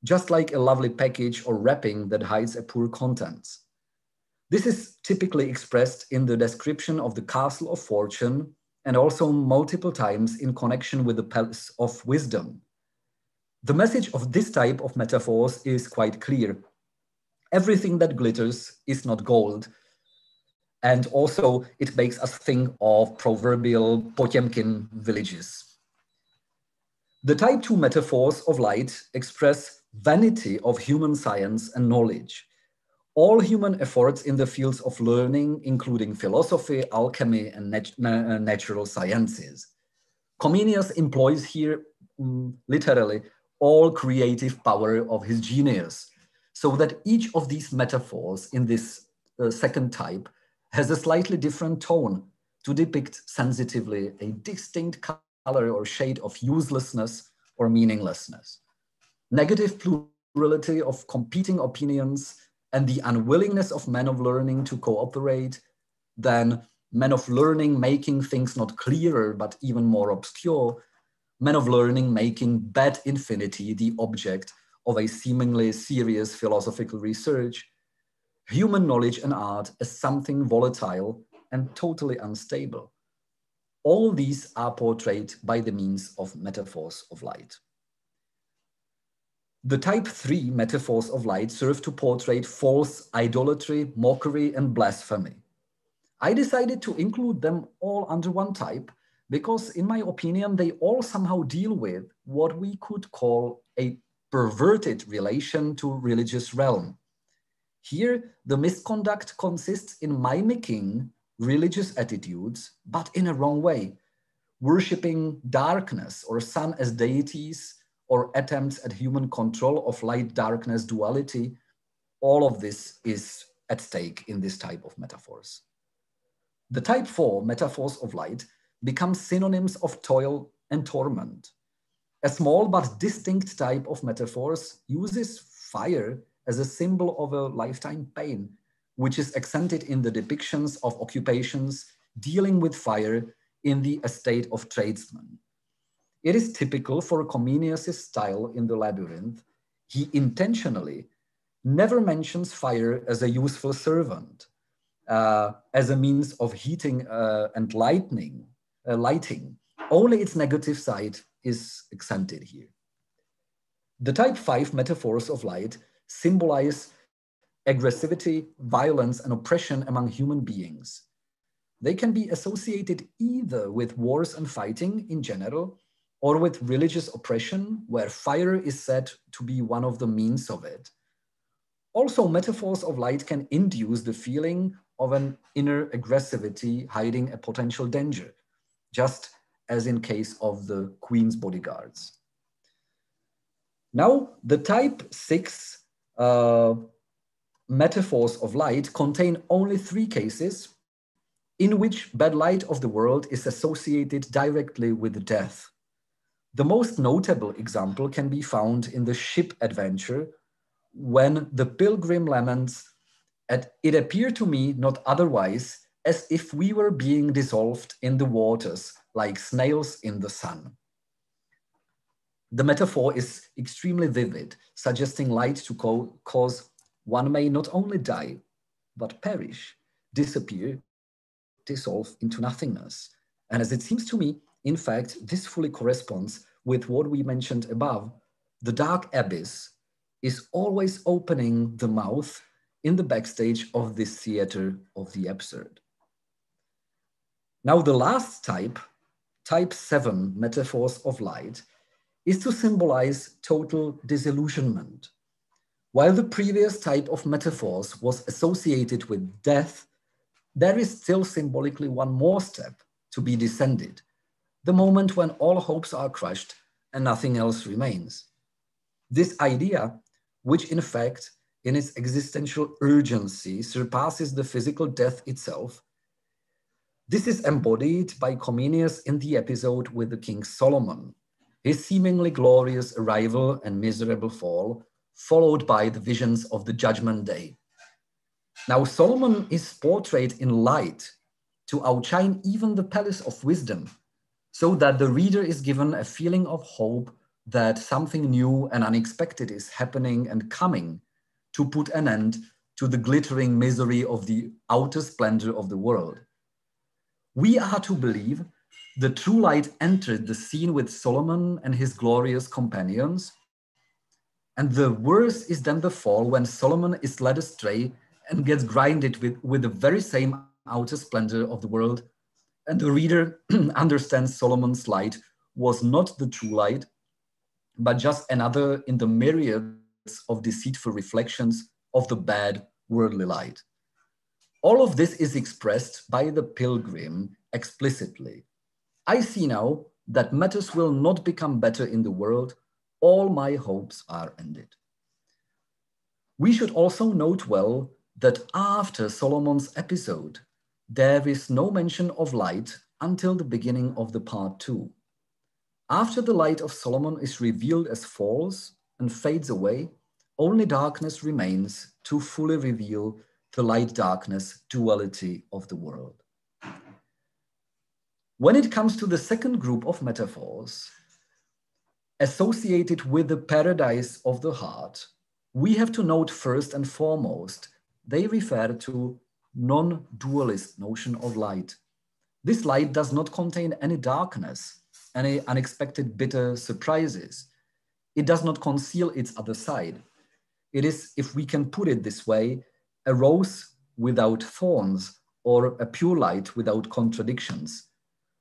Speaker 3: just like a lovely package or wrapping that hides a poor contents. This is typically expressed in the description of the Castle of Fortune and also multiple times in connection with the Palace of Wisdom. The message of this type of metaphors is quite clear. Everything that glitters is not gold. And also it makes us think of proverbial Potemkin villages. The type 2 metaphors of light express vanity of human science and knowledge. All human efforts in the fields of learning, including philosophy, alchemy, and natural sciences. Comenius employs here literally all creative power of his genius, so that each of these metaphors in this second type has a slightly different tone to depict sensitively a distinct color or shade of uselessness or meaninglessness. Negative plurality of competing opinions and the unwillingness of men of learning to cooperate, then men of learning making things not clearer but even more obscure, men of learning making bad infinity the object of a seemingly serious philosophical research, human knowledge and art as something volatile and totally unstable. All these are portrayed by the means of metaphors of light. The type 3 metaphors of light serve to portray false idolatry, mockery, and blasphemy. I decided to include them all under one type because, in my opinion, they all somehow deal with what we could call a perverted relation to religious realm. Here, the misconduct consists in mimicking religious attitudes, but in a wrong way, worshipping darkness or sun as deities, or attempts at human control of light-darkness duality. All of this is at stake in this type of metaphors. The type 4 metaphors of light become synonyms of toil and torment. A small but distinct type of metaphors uses fire as a symbol of a lifetime pain, which is accented in the depictions of occupations dealing with fire in the estate of tradesmen. It is typical for Comenius' style in the Labyrinth. He intentionally never mentions fire as a useful servant, as a means of heating and lighting. Only its negative side is accented here. The type 5 metaphors of light symbolize aggressivity, violence, and oppression among human beings. They can be associated either with wars and fighting in general, or with religious oppression, where fire is said to be one of the means of it. Also, metaphors of light can induce the feeling of an inner aggressivity hiding a potential danger, just as in case of the Queen's bodyguards. Now, the type 6 metaphors of light contain only 3 cases in which bad light of the world is associated directly with death. The most notable example can be found in the ship adventure, when the pilgrim laments, "It appeared to me not otherwise, as if we were being dissolved in the waters like snails in the sun." The metaphor is extremely vivid, suggesting light to cause one may not only die, but perish, disappear, dissolve into nothingness. And as it seems to me, in fact, this fully corresponds with what we mentioned above. The dark abyss is always opening the mouth in the backstage of this theater of the absurd. Now, the last type, type 7 metaphors of light, is to symbolize total disillusionment. While the previous type of metaphors was associated with death, there is still symbolically one more step to be descended, the moment when all hopes are crushed and nothing else remains. This idea, which in fact, in its existential urgency, surpasses the physical death itself, this is embodied by Comenius in the episode with the King Solomon, his seemingly glorious arrival and miserable fall, followed by the visions of the Judgment Day. Now, Solomon is portrayed in light to outshine even the palace of wisdom, so that the reader is given a feeling of hope that something new and unexpected is happening and coming to put an end to the glittering misery of the outer splendor of the world. We are to believe the true light entered the scene with Solomon and his glorious companions, and the worse is then the fall when Solomon is led astray and gets grinded with the very same outer splendor of the world, and the reader understands Solomon's light was not the true light, but just another in the myriads of deceitful reflections of the bad worldly light. All of this is expressed by the pilgrim explicitly. "I see now that matters will not become better in the world. All my hopes are ended." We should also note well that after Solomon's episode, there is no mention of light until the beginning of the part 2. After the light of Solomon is revealed as false and fades away, only darkness remains to fully reveal the light-darkness duality of the world. When it comes to the second group of metaphors associated with the paradise of the heart, we have to note first and foremost, they refer to non-dualist notion of light. This light does not contain any darkness, any unexpected bitter surprises. It does not conceal its other side. It is, if we can put it this way, a rose without thorns, or a pure light without contradictions,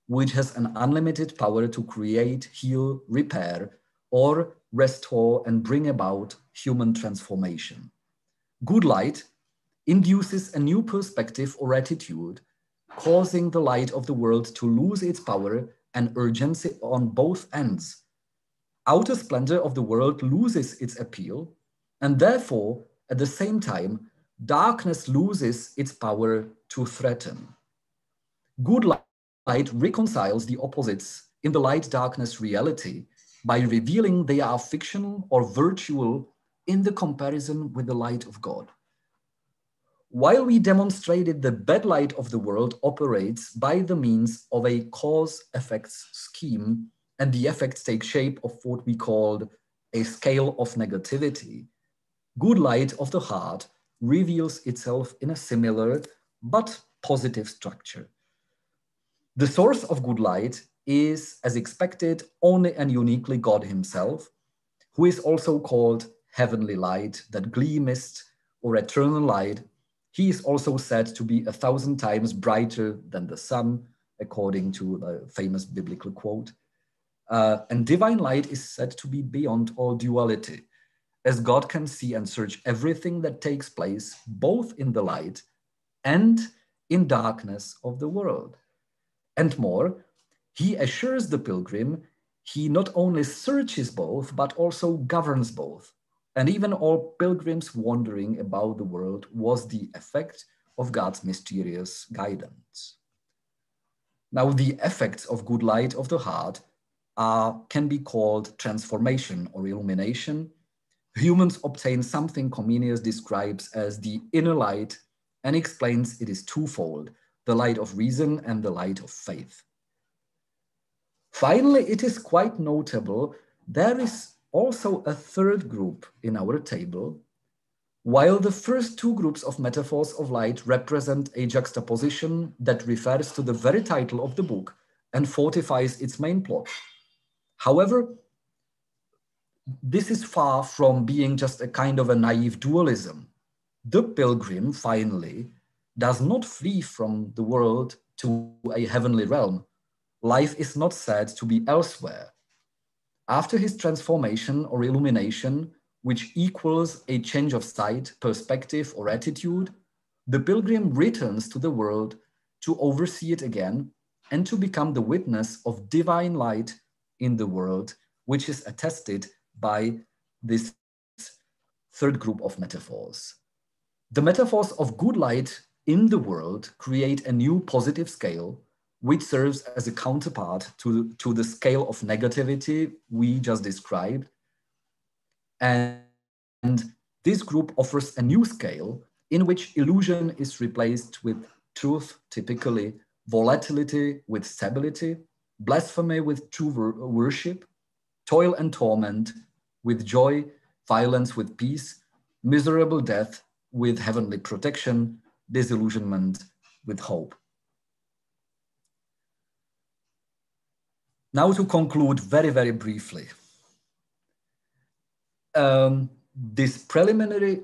Speaker 3: which has an unlimited power to create, heal, repair, or restore and bring about human transformation. Good light induces a new perspective or attitude, causing the light of the world to lose its power and urgency on both ends. Outer splendor of the world loses its appeal, and therefore, at the same time, darkness loses its power to threaten. Good light reconciles the opposites in the light-darkness reality by revealing they are fictional or virtual in the comparison with the light of God. while we demonstrated the bad light of the world operates by the means of a cause-effects scheme, and the effects take shape of what we called a scale of negativity, good light of the heart reveals itself in a similar but positive structure. The source of good light is, as expected, only and uniquely God himself, who is also called heavenly light, that gleamest, or eternal light. He is also said to be 1,000 times brighter than the sun, according to the famous biblical quote. And divine light is said to be beyond all duality, as God can see and search everything that takes place, both in the light and in darkness of the world. And more, he assures the pilgrim he not only searches both, but also governs both. And even all pilgrims wandering about the world was the effect of God's mysterious guidance. Now, the effects of good light of the heart can be called transformation or illumination. Humans obtain something Comenius describes as the inner light and explains it is twofold, the light of reason and the light of faith. Finally, it is quite notable, there is also a third group in our table. While the first two groups of metaphors of light represent a juxtaposition that refers to the very title of the book and fortifies its main plot. However, this is far from being just a kind of a naive dualism. The pilgrim, finally, does not flee from the world to a heavenly realm. Life is not said to be elsewhere. After his transformation or illumination, which equals a change of sight, perspective, or attitude, the pilgrim returns to the world to oversee it again and to become the witness of divine light in the world, which is attested by this third group of metaphors. The metaphors of good light in the world create a new positive scale, which serves as a counterpart to the scale of negativity we just described. And this group offers a new scale in which illusion is replaced with truth, typically, volatility with stability, blasphemy with true worship, toil and torment with joy, violence with peace, miserable death with heavenly protection, disillusionment with hope. Now to conclude very, very briefly. This preliminary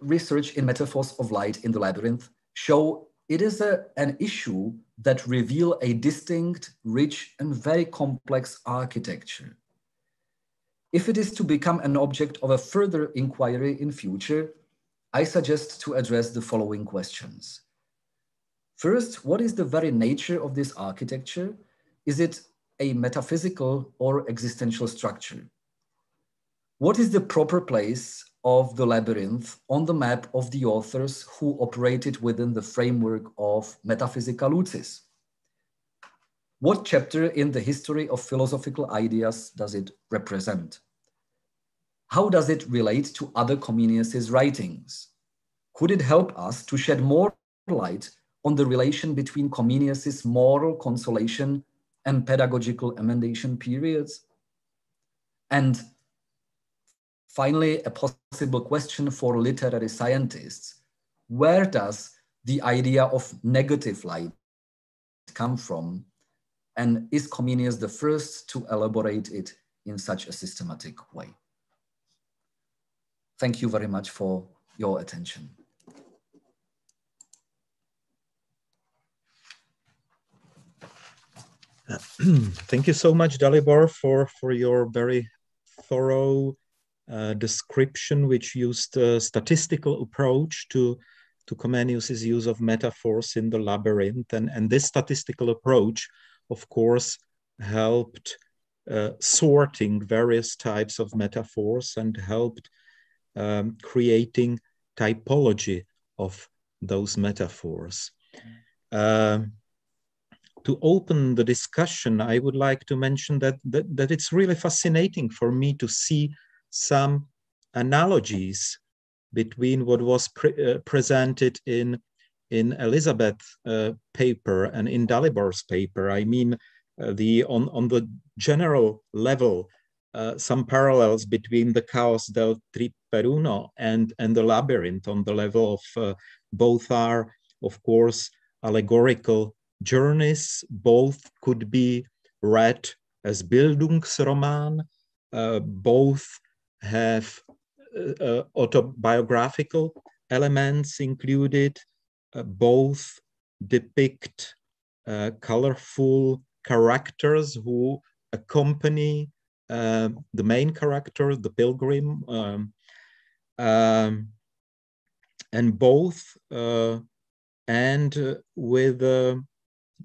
Speaker 3: research in metaphors of light in the Labyrinth show it is an issue that reveal a distinct, rich, and very complex architecture. If it is to become an object of a further inquiry in future, I suggest to address the following questions. First, what is the very nature of this architecture? Is it a metaphysical or existential structure? What is the proper place of the Labyrinth on the map of the authors who operated within the framework of Metaphysica Lucis? What chapter in the history of philosophical ideas does it represent? How does it relate to other Comenius' writings? Could it help us to shed more light on the relation between Comenius' moral consolation and pedagogical emendation periods? And finally, a possible question for literary scientists. Where does the idea of negative light come from? And is Comenius the first to elaborate it in such a systematic way? Thank you very much for your attention.
Speaker 1: Thank you so much, Dalibor, for your very thorough description, which used a statistical approach to Comenius's use of metaphors in the Labyrinth. And this statistical approach, of course, helped sorting various types of metaphors and helped creating typology of those metaphors. To open the discussion, I would like to mention that it's really fascinating for me to see some analogies between what was presented in Elisabeth's paper and in Dalibor's paper. I mean, on the general level, some parallels between the Caos del Triperuno and the Labyrinth on the level of both are, of course, allegorical journeys. Both could be read as Bildungsroman. Both have autobiographical elements included. Both depict colorful characters who accompany the main character, the pilgrim, and both end with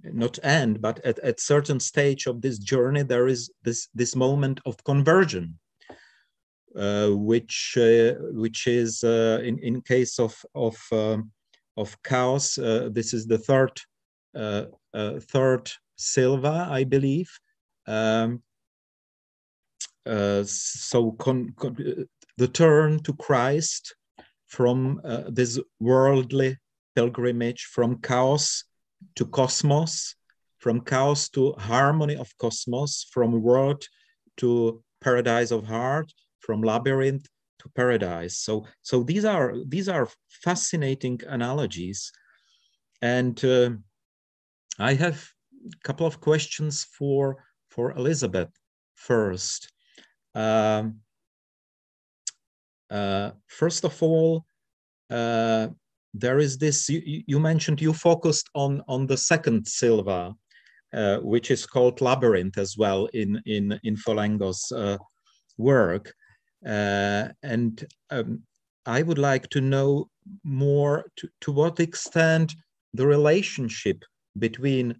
Speaker 1: not end, but at certain stage of this journey, there is this moment of conversion, which is in case of Caos, this is the third Silva, I believe. So the turn to Christ from this worldly pilgrimage, from chaos to cosmos, from chaos to harmony of cosmos, from world to paradise of heart, from labyrinth to paradise. So these are fascinating analogies, and I have a couple of questions for Elisabeth first. First of all, there is this, you mentioned you focused on the second Silva, which is called Labyrinth as well in Folengo's work. And I would like to know more to what extent the relationship between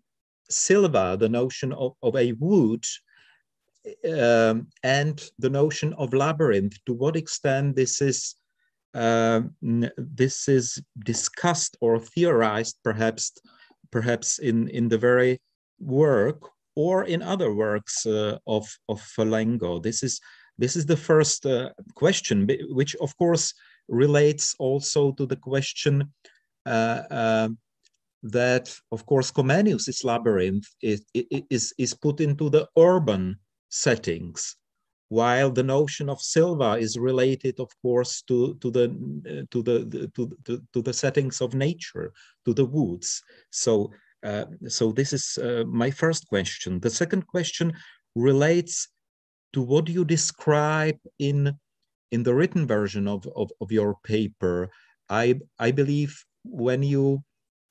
Speaker 1: Silva, the notion of a wood, and the notion of labyrinth, to what extent this is discussed or theorized, perhaps in the very work or in other works of Folengo. This is the first question, which of course relates also to the question that, of course, Comenius' labyrinth is put into the urban settings, while the notion of Silva is related, of course, to the settings of nature, to the woods. So this is my first question. The second question relates to what you describe in the written version of your paper. I believe when you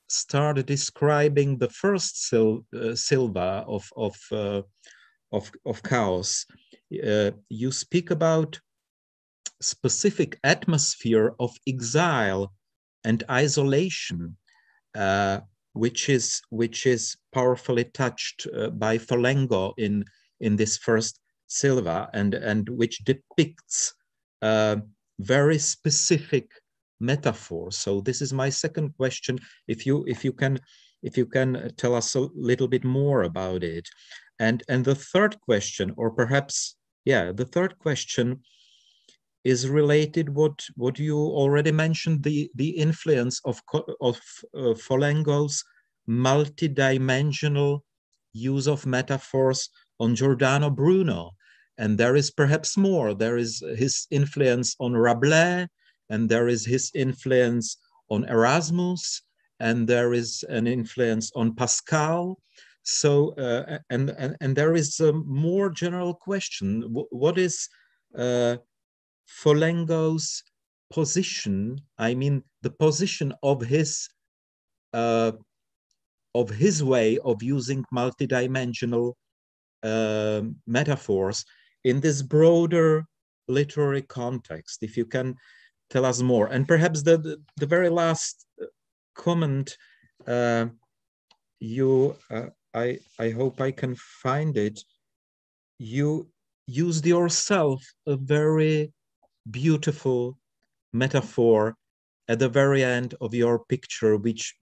Speaker 1: started describing the first Silva of Caos, you speak about specific atmosphere of exile and isolation, which is powerfully touched by Folengo in this first Silva, and which depicts very specific metaphors. So this is my second question. If you can tell us a little bit more about it. And the third question, or perhaps, the third question is related what you already mentioned, the influence of Folengo's multidimensional use of metaphors on Giordano Bruno. And there is perhaps more. There is his influence on Rabelais, and there is his influence on Erasmus, and there is an influence on Pascal. So, and there is a more general question. What is Folengo's position? I mean, the position of his way of using multidimensional metaphors in this broader literary context. If you can tell us more. And perhaps the very last comment, I hope I can find it. You used yourself a very beautiful metaphor at the very end of your picture, which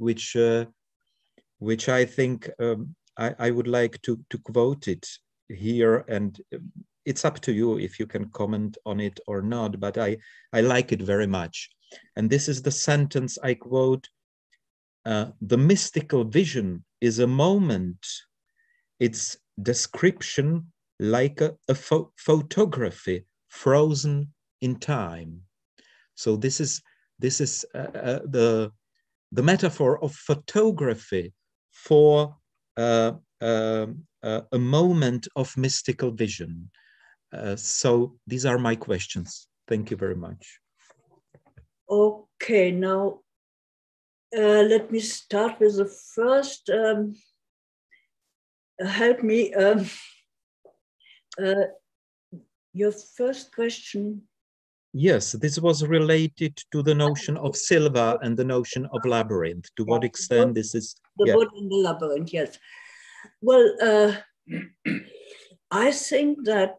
Speaker 1: I think I would like to quote it here, and it's up to you if you can comment on it or not, but I like it very much. And this is the sentence I quote: the mystical vision is a moment, its description like a photography frozen in time. So this is the metaphor of photography for a moment of mystical vision. So these are my questions. Thank you very much.
Speaker 2: Okay, now let me start with the first. Help me. Your first question.
Speaker 1: Yes, this was related to the notion of Silva and the notion of labyrinth. To what extent this is
Speaker 2: the wood in the labyrinth? Yes. Well, I think that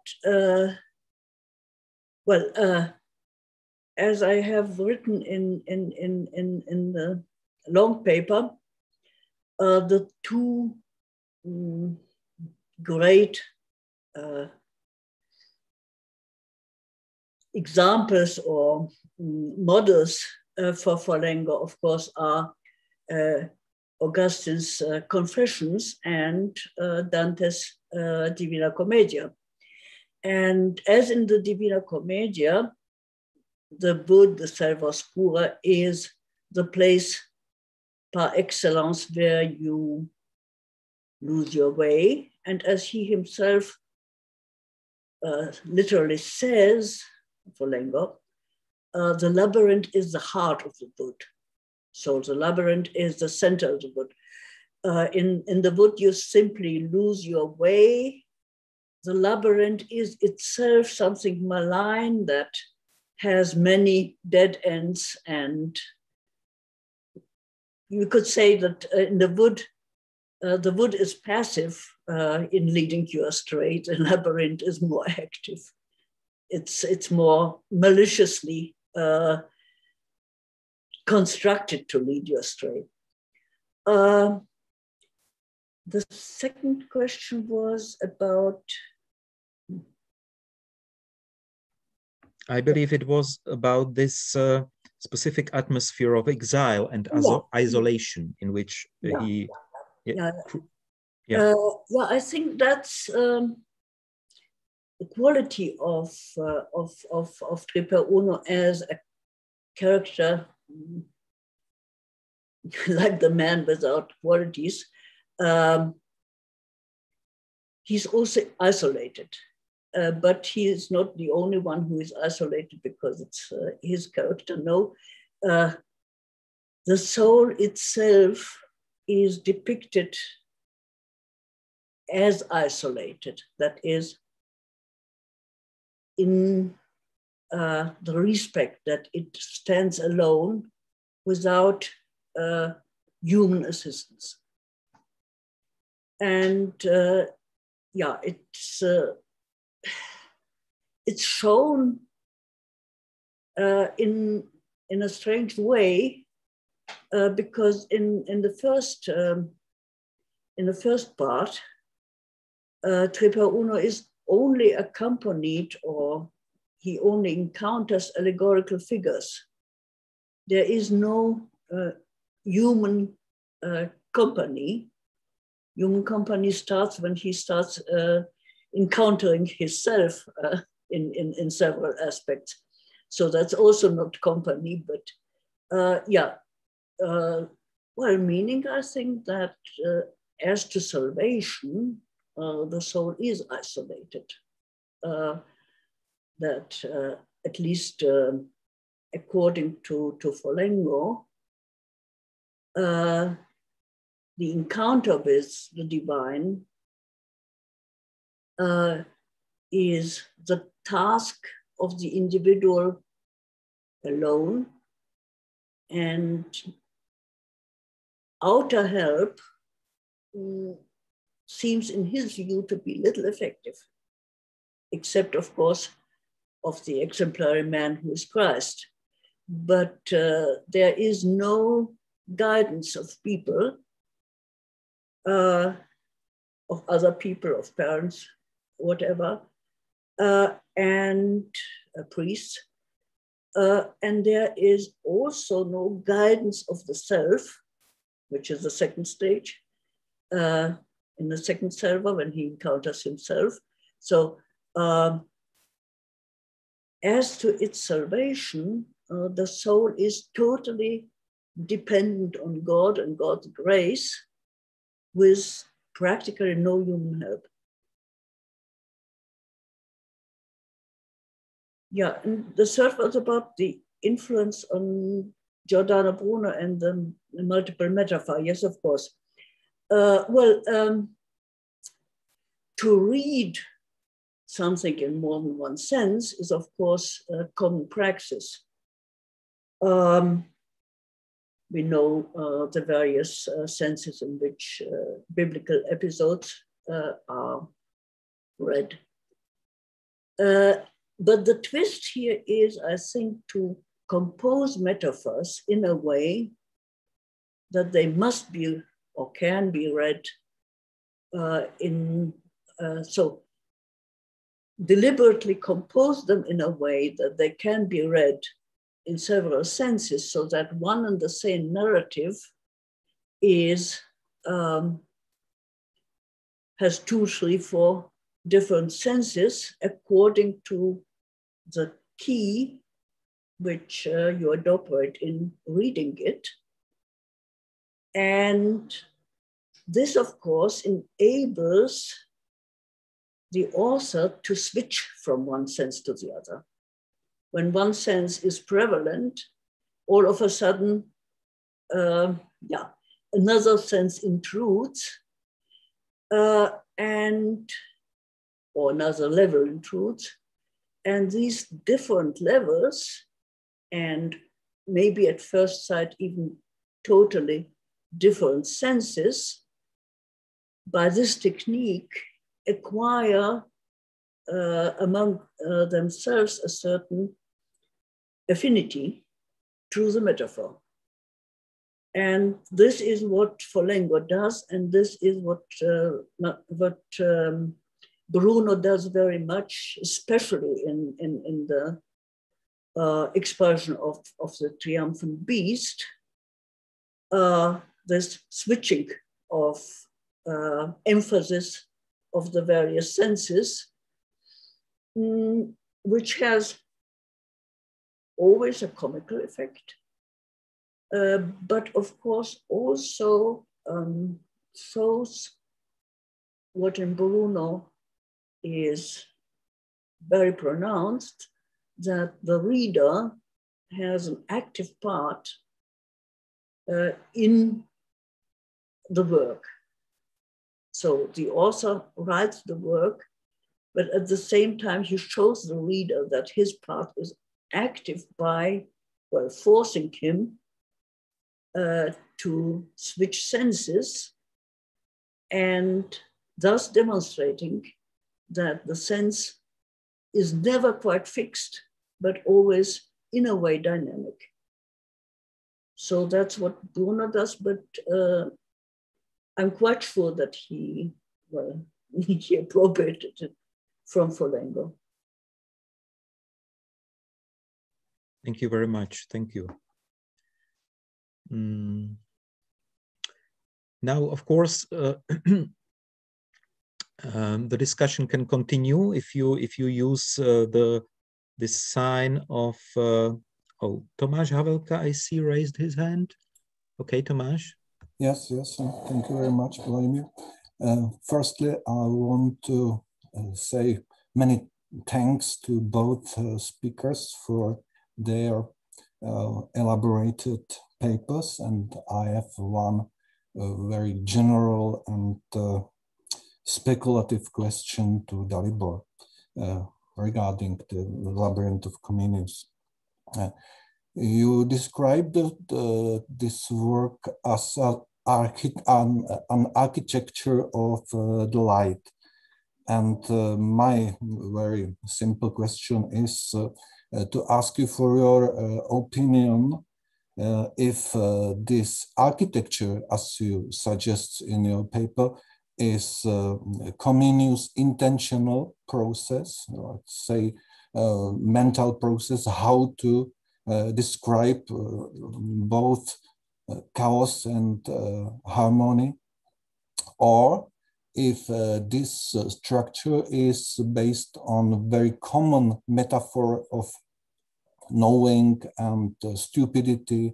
Speaker 2: as I have written in the long paper, the two great examples or models for Folengo, of course, are Augustine's Confessions and Dante's Divina Commedia. And as in the Divina Commedia, the wood, the selva oscura, is the place par excellence where you lose your way. And as he himself literally says, Folengo, the labyrinth is the heart of the wood. So the labyrinth is the center of the wood. In the wood, you simply lose your way. The labyrinth is itself something malign that has many dead ends, and you could say that in the wood is passive in leading you astray. The labyrinth is more active. It's more maliciously constructed to lead you astray. The second question was about.
Speaker 1: I believe it was about this specific atmosphere of exile and isolation in which he.
Speaker 2: I think that's the quality of Triperuno as a character, like the man without qualities. He's also isolated. But he is not the only one who is isolated because it's his character. No, the soul itself is depicted as isolated. That is, in the respect that it stands alone without human assistance. And it's shown in a strange way because in the first part, Triperuno is only accompanied, or he only encounters allegorical figures. There is no human company. Human company starts when he starts encountering himself in several aspects. So that's also not company, but meaning I think that as to salvation, the soul is isolated. That at least according to Folengo, the encounter with the divine is the task of the individual alone, and outer help seems in his view to be little effective, except of course of the exemplary man who is Christ. But there is no guidance of people, of other people, of parents, whatever, and priests, And there is also no guidance of the self, which is the second stage, in the second salva when he encounters himself. So as to its salvation, the soul is totally dependent on God and God's grace with practically no human help. Yeah, and the third was about the influence on Giordano Bruno and the multiple metaphor. Yes, of course. To read something in more than one sense is, of course, a common praxis. We know the various senses in which biblical episodes are read. But the twist here is, I think, to compose metaphors in a way that they must be or can be read so deliberately compose them in a way that they can be read in several senses, so that one and the same narrative is has 2, 3, 4 different senses according to the key which you operate in reading it. And this, of course, enables the author to switch from one sense to the other. When one sense is prevalent, all of a sudden, another sense intrudes, or another level intrudes. And these different levels, and maybe at first sight even totally different senses, by this technique acquire among themselves a certain affinity through the metaphor. And this is what Folengo does, and this is what Bruno does very much, especially in the expulsion of the triumphant beast, this switching of emphasis of the various senses, which has always a comical effect, but of course also shows what in Bruno is very pronounced, that the reader has an active part in the work. So the author writes the work, but at the same time, he shows the reader that his part is active by, well, forcing him to switch senses, and thus demonstrating that the sense is never quite fixed, but always in a way dynamic. So that's what Bruno does, but I'm quite sure that he appropriated it from Folengo.
Speaker 1: Thank you very much. Thank you. Now, of course, the discussion can continue if you use this sign of Tomáš Havelka, I see, raised his hand. Okay, Tomáš.
Speaker 4: Yes, thank you very much, Vladimir. Firstly, I want to say many thanks to both speakers for their elaborated papers, and I have one very general and speculative question to Dalibor regarding the Labyrinth of Comenius. You described this work as an architecture of the light. And my very simple question is to ask you for your opinion if this architecture, as you suggest in your paper, is Comenius' intentional process, let's say mental process, how to describe both chaos and harmony, or if this structure is based on a very common metaphor of knowing and stupidity,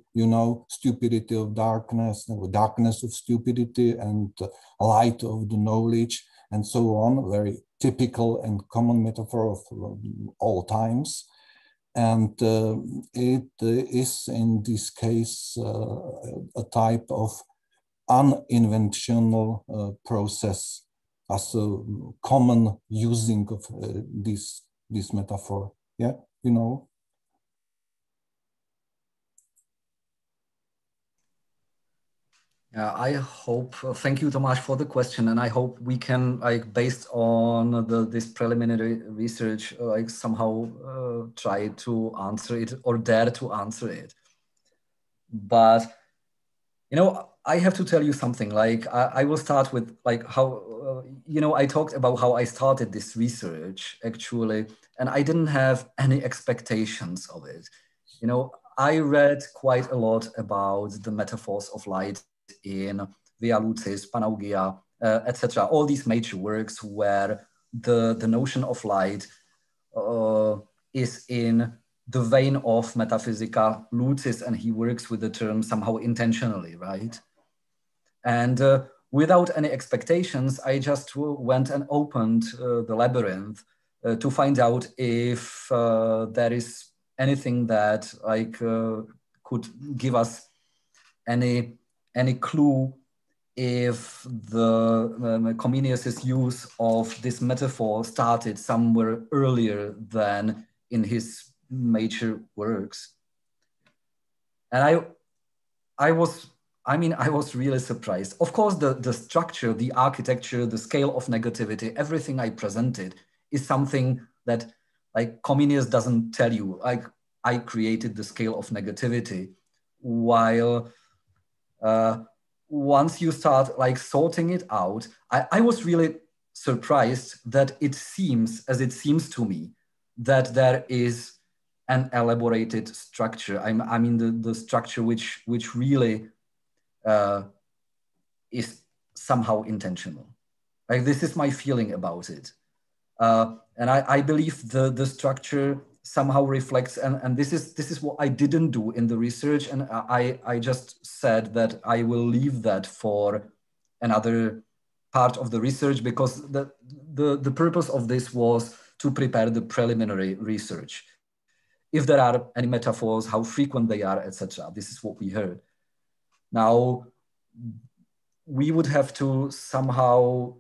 Speaker 4: stupidity of darkness, darkness of stupidity, and light of the knowledge, and so on, very typical and common metaphor of all times. And it is in this case a type of uninventional process as a common using of this metaphor. Yeah,
Speaker 3: Yeah, I hope, thank you, Tomáš, for the question. And I hope we can, like, based on this preliminary research, like somehow try to answer it or dare to answer it. But, I have to tell you something. Like, I will start with like how, I talked about how I started this research actually, and I didn't have any expectations of it. I read quite a lot about the metaphors of light in Via Lucis, Panaugia, etc. All these major works where the notion of light is in the vein of Metaphysica Lucis, and he works with the term somehow intentionally, right? And without any expectations, I just went and opened the Labyrinth to find out if there is anything that could give us any clue if the Comenius' use of this metaphor started somewhere earlier than in his major works. And I was really surprised. Of course, the structure, the architecture, the scale of negativity, everything I presented is something that like Comenius doesn't tell you. Like, I created the scale of negativity, while once you start like sorting it out, I was really surprised that it seems to me that there is an elaborated structure. I mean the structure which really is somehow intentional. Like, this is my feeling about it. And I believe the structure somehow reflects, and this is what I didn't do in the research, and I just said that I will leave that for another part of the research, because the purpose of this was to prepare the preliminary research. If there are any metaphors, how frequent they are, etc. This is what we heard. Now, we would have to somehow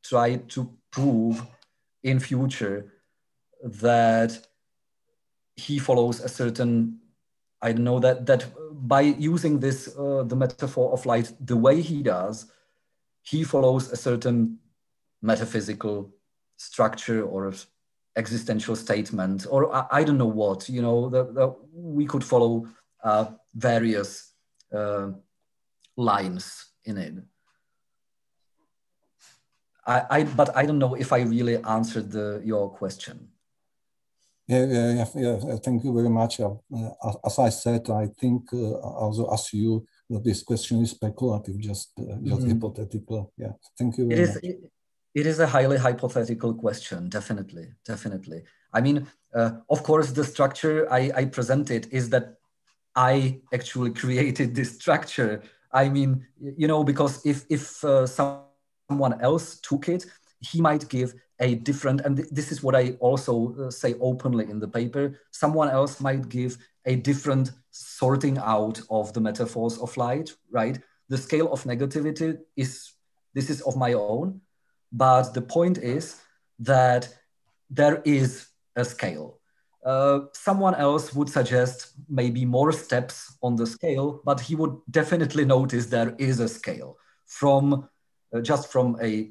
Speaker 3: try to prove in future that he follows a certain, I don't know, that by using this, the metaphor of light, the way he does, he follows a certain metaphysical structure or existential statement, or I don't know what, we could follow various lines in it. But I don't know if I really answered your question.
Speaker 4: Yeah. Thank you very much. As I said, I think also as you, this question is speculative, just hypothetical. Yeah, thank you very much.
Speaker 3: It is a highly hypothetical question, definitely. I mean, of course, the structure I presented is that I actually created this structure. I mean, because if someone else took it, he might give a different, and this is what I also say openly in the paper, someone else might give a different sorting out of the metaphors of light, right? The scale of negativity this is of my own, but the point is that there is a scale. Someone else would suggest maybe more steps on the scale, but he would definitely notice there is a scale from just from a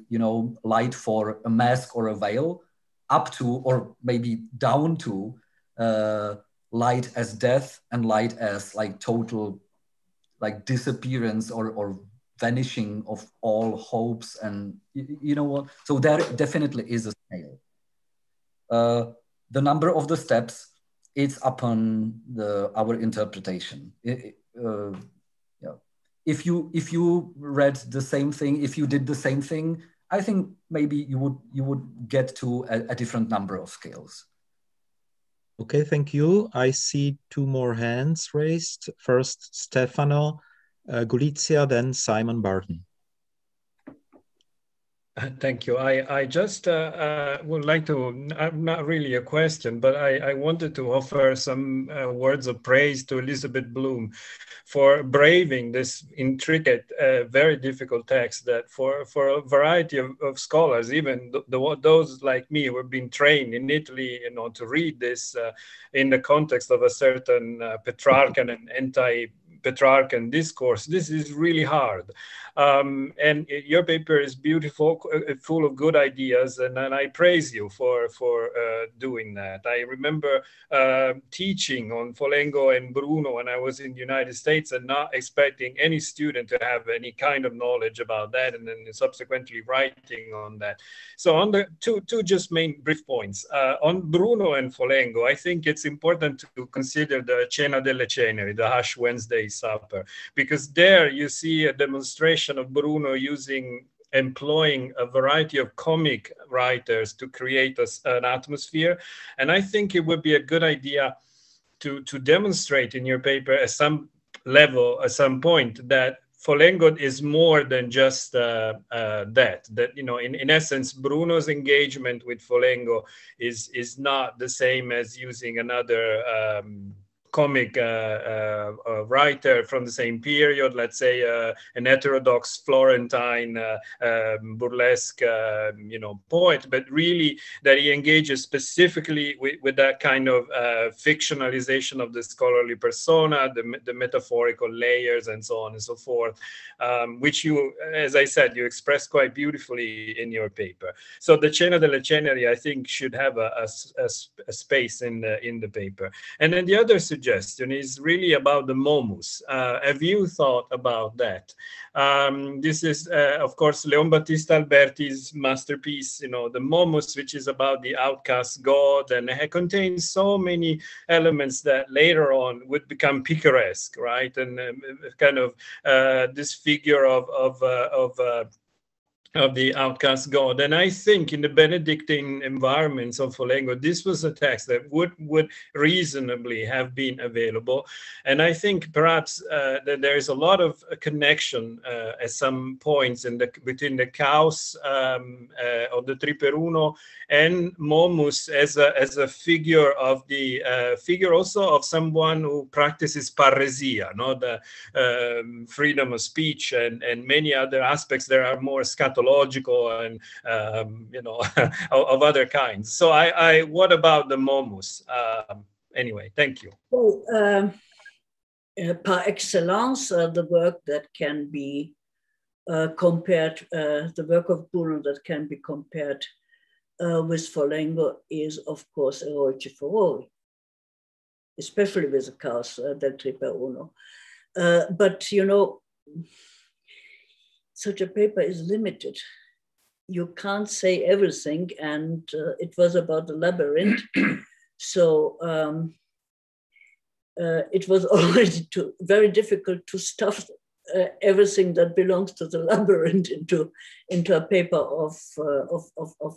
Speaker 3: light for a mask or a veil up to, or maybe down to light as death and light as like total like disappearance or vanishing of all hopes, and you know what? So there definitely is a scale. The number of the steps it's upon our interpretation. If you read the same thing, if you did the same thing, I think maybe you would get to a different number of scales.
Speaker 1: Okay, thank you. I see two more hands raised. First, Stefano Gulizia, then Simon Barton.
Speaker 5: Thank you. I just would like to, not really a question, but I wanted to offer some words of praise to Elisabeth Blum for braving this intricate, very difficult text that for a variety of scholars, even those like me who have been trained in Italy, to read this in the context of a certain Petrarchan and anti-Petrarchan discourse, this is really hard. And your paper is beautiful, full of good ideas, and I praise you for doing that. I remember teaching on Folengo and Bruno when I was in the United States and not expecting any student to have any kind of knowledge about that, and then subsequently writing on that. So on the two just main brief points. On Bruno and Folengo, I think it's important to consider the Cena delle Ceneri, the Ash Wednesday Supper, because there you see a demonstration of Bruno employing a variety of comic writers to create an atmosphere. And I think it would be a good idea to demonstrate in your paper at some level, at some point, that Folengo is more than just that, in essence, Bruno's engagement with Folengo is not the same as using another comic writer from the same period, let's say an heterodox Florentine burlesque, poet, but really that he engages specifically with that kind of fictionalization of the scholarly persona, the metaphorical layers, and so on and so forth, which you, as I said, you express quite beautifully in your paper. So the Cena delle Ceneri, I think, should have a space in the paper. And then the other suggestion is really about the momus. Have you thought about that? This is, of course, Leon Battista Alberti's masterpiece, the momus, which is about the outcast god, and it contains so many elements that later on would become picaresque, right? And kind of this figure of the outcast god. And I think in the Benedictine environments of Folengo, this was a text that would reasonably have been available. And I think perhaps that there is a lot of connection at some points between the Caos of the Triperuno and Momus as a figure of the figure also of someone who practices parrhesia, the freedom of speech and many other aspects that are more scatological and of other kinds. So what about the momus? Anyway, thank you.
Speaker 2: Well, par excellence, the work that can be compared, the work of Bruno that can be compared with Folengo is, of course, Eroici Furori, especially with the Caos del Triperuno. But, such a paper is limited. You can't say everything, and it was about the Labyrinth. So it was already very difficult to stuff everything that belongs to the Labyrinth into a paper of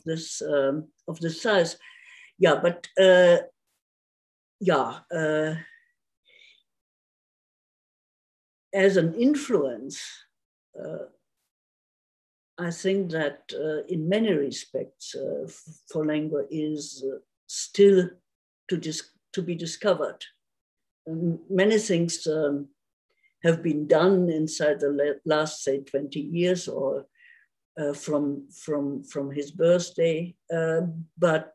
Speaker 2: this size. Yeah, but as an influence, I think that in many respects, Folengo is still to be discovered. Many things have been done inside the last, say, 20 years or from his birthday, but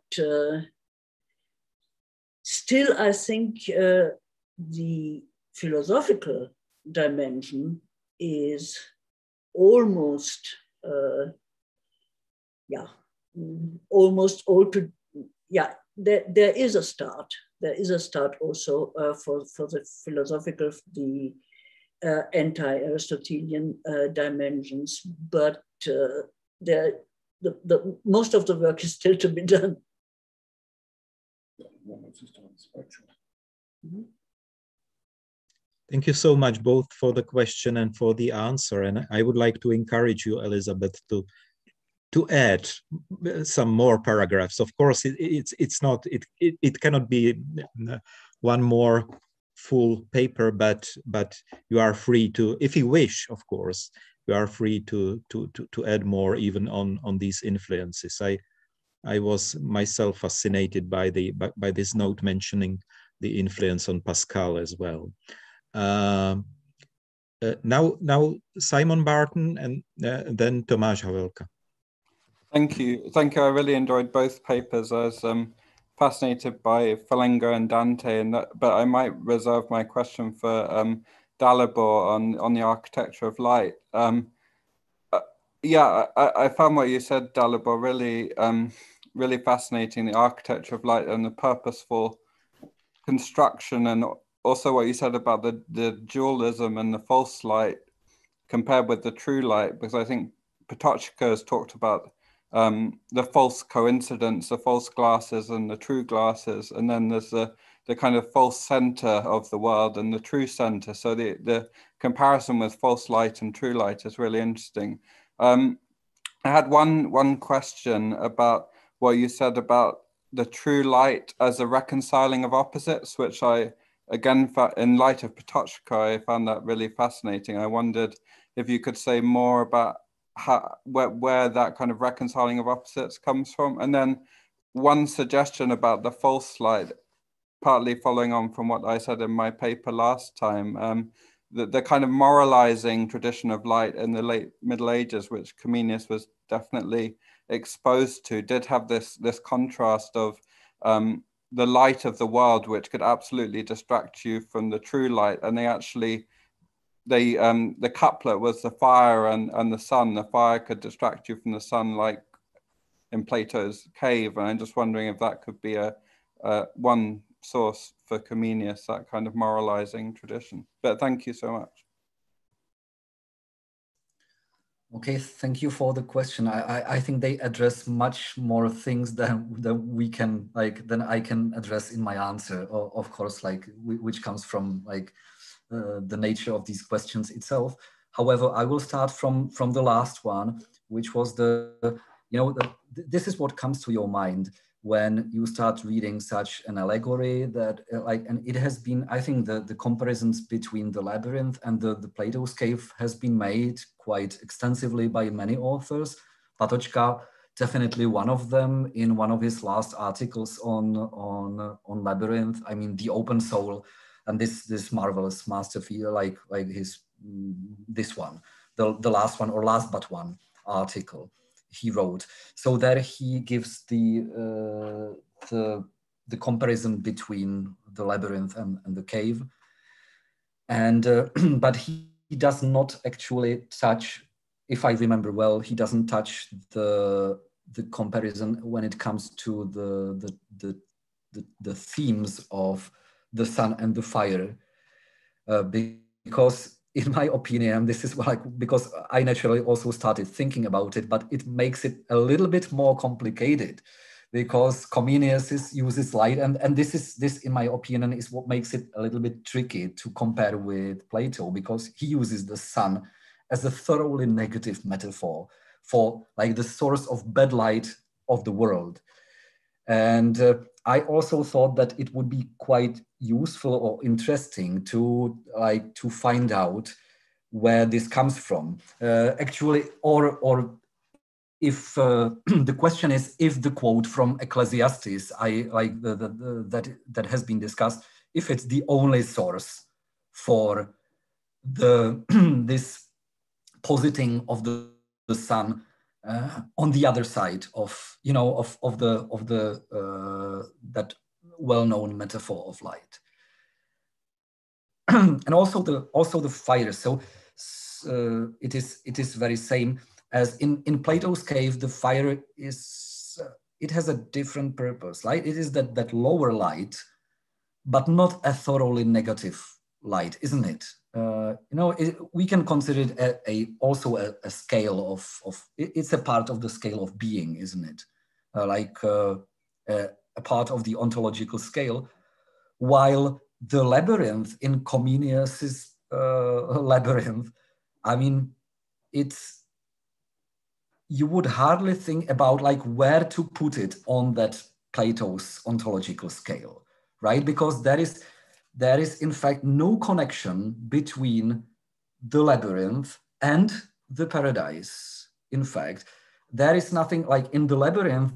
Speaker 2: still, I think the philosophical dimension is almost almost all to, there is a start. There is a start also for the philosophical, the anti-Aristotelian dimensions, but the most of the work is still to be done.
Speaker 1: Thank you so much both for the question and for the answer. And I would like to encourage you, Elisabeth, to add some more paragraphs. Of course, it cannot be one more full paper, but you are free to, if you wish, of course, you are free to add more even on these influences. I was myself fascinated by this note mentioning the influence on Pascal as well. Now Simon Barton and then Tomáš Havelka.
Speaker 6: Thank you. I really enjoyed both papers. I was fascinated by Folengo and Dante, but I might reserve my question for Dalibor on the architecture of light. Yeah, I found what you said, Dalibor, really fascinating. The architecture of light and the purposeful construction, and also what you said about the dualism and the false light compared with the true light, because I think Patočka has talked about the false coincidence, the false glasses and the true glasses, and then there's the kind of false center of the world and the true center. So the comparison with false light and true light is really interesting. I had one question about what you said about the true light as a reconciling of opposites, which I, again, in light of Patočka, I found that really fascinating. I wondered if you could say more about where that kind of reconciling of opposites comes from. And then one suggestion about the false light, partly following on from what I said in my paper last time, the kind of moralizing tradition of light in the late Middle Ages, which Comenius was definitely exposed to, did have this contrast of the light of the world, which could absolutely distract you from the true light. And the couplet was the fire and the sun. The fire could distract you from the sun, like in Plato's cave. And I'm just wondering if that could be one source for Comenius, that kind of moralizing tradition. But thank you so much.
Speaker 3: Okay, thank you for the question. I think they address much more things than we can than I can address in my answer. Of course, which comes from the nature of these questions itself. However, I will start from the last one, which was this is what comes to your mind when you start reading such an allegory that and it has been, I think the comparisons between the Labyrinth and the Plato's Cave has been made quite extensively by many authors. Patočka, definitely one of them, in one of his last articles on Labyrinth. I mean, the open soul, and this marvelous masterpiece, this one, the last one, or last but one article he wrote. So there he gives the comparison between the Labyrinth and the cave, and but he does not actually touch, if I remember well, he doesn't touch the comparison when it comes to the themes of the sun and the fire, because in my opinion, this is because I naturally also started thinking about it, but it makes it a little bit more complicated, because Comenius uses light, and this in my opinion is what makes it a little bit tricky to compare with Plato, because he uses the sun as a thoroughly negative metaphor for the source of bad light of the world. And I also thought that it would be quite useful or interesting to find out where this comes from. Actually, or if the question is if the quote from Ecclesiastes, that has been discussed, if it's the only source for this positing of the sun on the other side of that well-known metaphor of light, and also the fire. So it is very same as in Plato's cave. The fire it has a different purpose. It is that lower light, but not a thoroughly negative light, isn't it? We can consider it also a scale of it's a part of the scale of being, isn't it? a part of the ontological scale, while the labyrinth in Comenius's labyrinth, I mean, you would hardly think about like where to put it on that Plato's ontological scale, right? Because there is in fact no connection between the labyrinth and the paradise. In fact, there is nothing like in the labyrinth,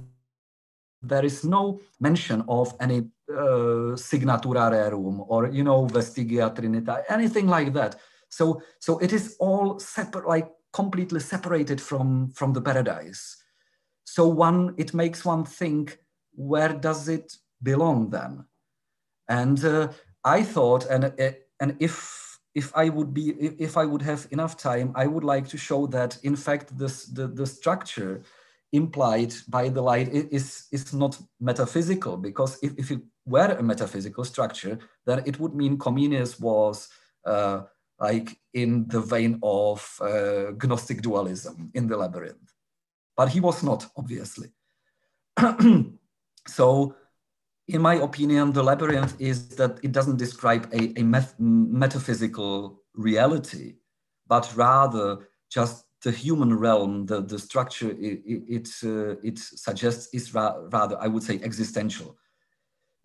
Speaker 3: there is no mention of any signatura rerum or, you know, vestigia trinita, anything like that. So it is all separate, like completely separated from the paradise. So it makes one think, where does it belong then? And I thought, and if I would have enough time, I would like to show that in fact the structure implied by the light is not metaphysical, because if it were a metaphysical structure, then it would mean Comenius was like in the vein of Gnostic dualism in the labyrinth. But he was not, obviously. So in my opinion, the labyrinth is that it doesn't describe a metaphysical reality, but rather just the human realm. The structure it suggests is rather, I would say, existential.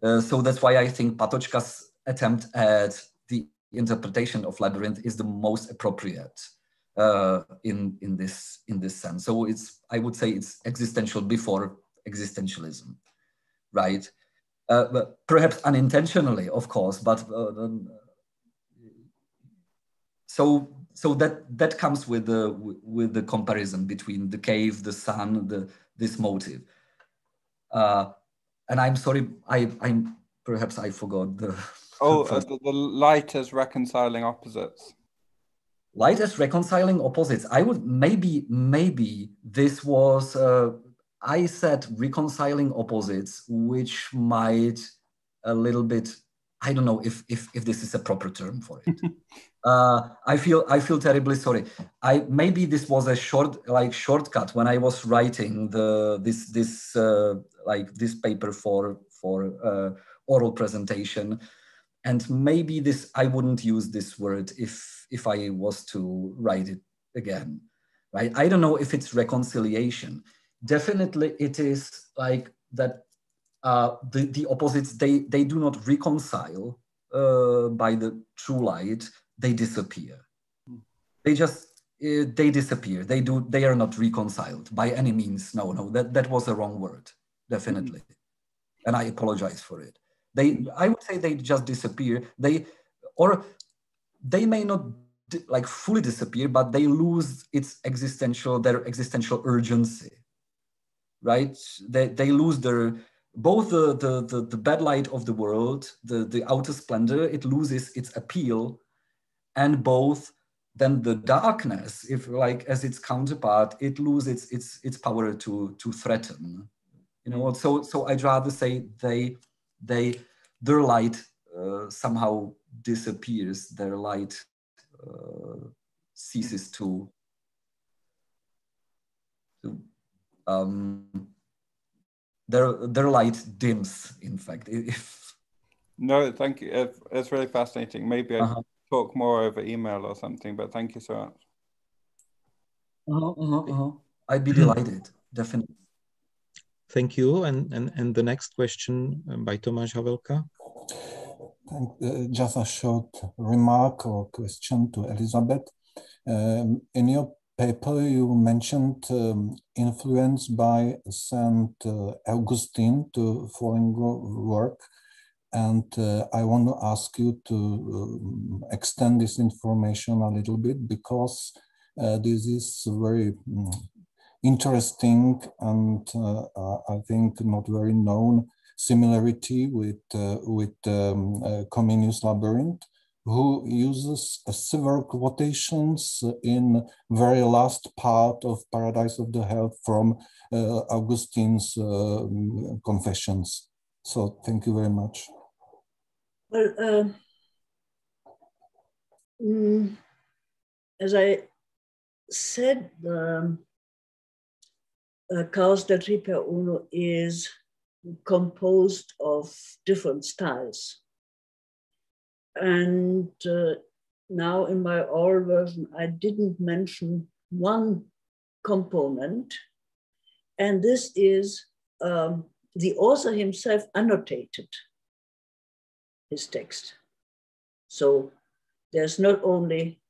Speaker 3: So that's why I think Patočka's attempt at the interpretation of labyrinth is the most appropriate in this sense. So I would say it's existential before existentialism, right? But perhaps unintentionally, of course, but so that comes with the comparison between the cave, the sun, this motive. And I'm sorry, perhaps I forgot the.
Speaker 6: The light as reconciling opposites.
Speaker 3: Light as reconciling opposites. I would maybe this was. I said reconciling opposites, which might a little bit. I don't know if this is a proper term for it. I feel terribly sorry. Maybe this was a shortcut when I was writing this paper for oral presentation, and maybe I wouldn't use this word if I was to write it again, right? I don't know if it's reconciliation. Definitely, it is like that. The opposites they do not reconcile by the true light. They disappear. They disappear. They are not reconciled by any means. No, that was the wrong word, definitely. And I apologize for it. I would say they just disappear. They may not like fully disappear, but they lose their existential urgency, right? They lose both the bad light of the world, the outer splendor, it loses its appeal, and both then the darkness, if like as its counterpart, it loses its power to threaten. You know, so I'd rather say their light somehow disappears. Their light ceases to their light dims. In fact,
Speaker 6: No, thank you. It's really fascinating. Maybe I talk more over email or something, but thank you so much.
Speaker 3: I'd be delighted, definitely.
Speaker 1: Thank you. And the next question by Tomáš Havelka.
Speaker 4: Just a short remark or question to Elisabeth. In your paper, you mentioned influence by St. Augustine to Folengo work. And I want to ask you to extend this information a little bit, because this is very interesting and I think not very known similarity with Comenius Labyrinth, who uses several quotations in very last part of Paradise of the Hell from Augustine's Confessions. So thank you very much.
Speaker 2: Well, as I said, Caos del Triperuno is composed of different styles. And now in my oral version, I didn't mention one component, and this is the author himself annotated his text. So there's not only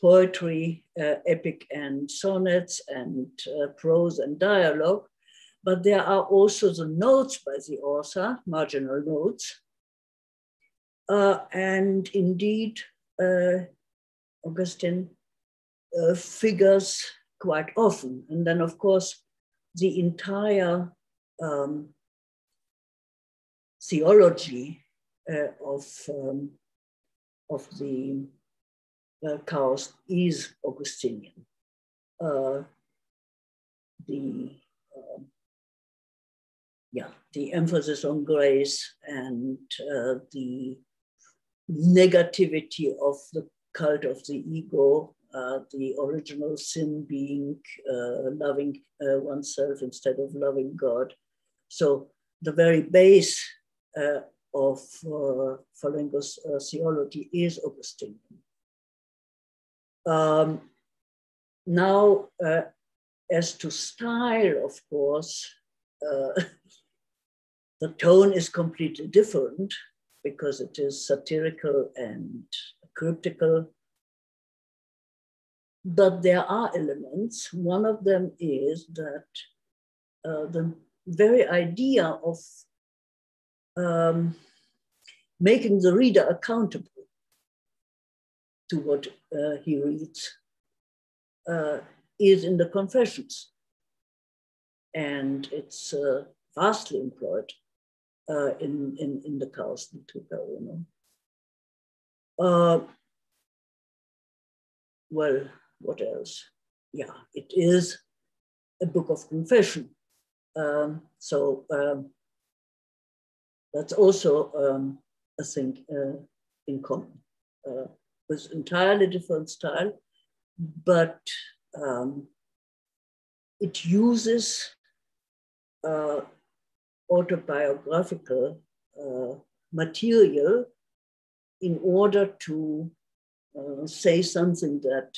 Speaker 2: poetry, epic and sonnets and prose and dialogue, but there are also the notes by the author, marginal notes. And indeed, Augustine figures quite often. And then, of course, the entire theology of the Caos is Augustinian. The emphasis on grace and the negativity of the cult of the ego, the original sin being loving oneself instead of loving God. So the very base of Folengo's theology is Augustinian. Now, as to style, of course, the tone is completely different because it is satirical and cryptical. But there are elements. One of them is that the very idea of making the reader accountable to what he reads is in the Confessions. And it's vastly employed in the Caos and Triperuno. Well, what else? Yeah, it is a book of confession. That's also a thing in common. With entirely different style, but it uses autobiographical material in order to say something that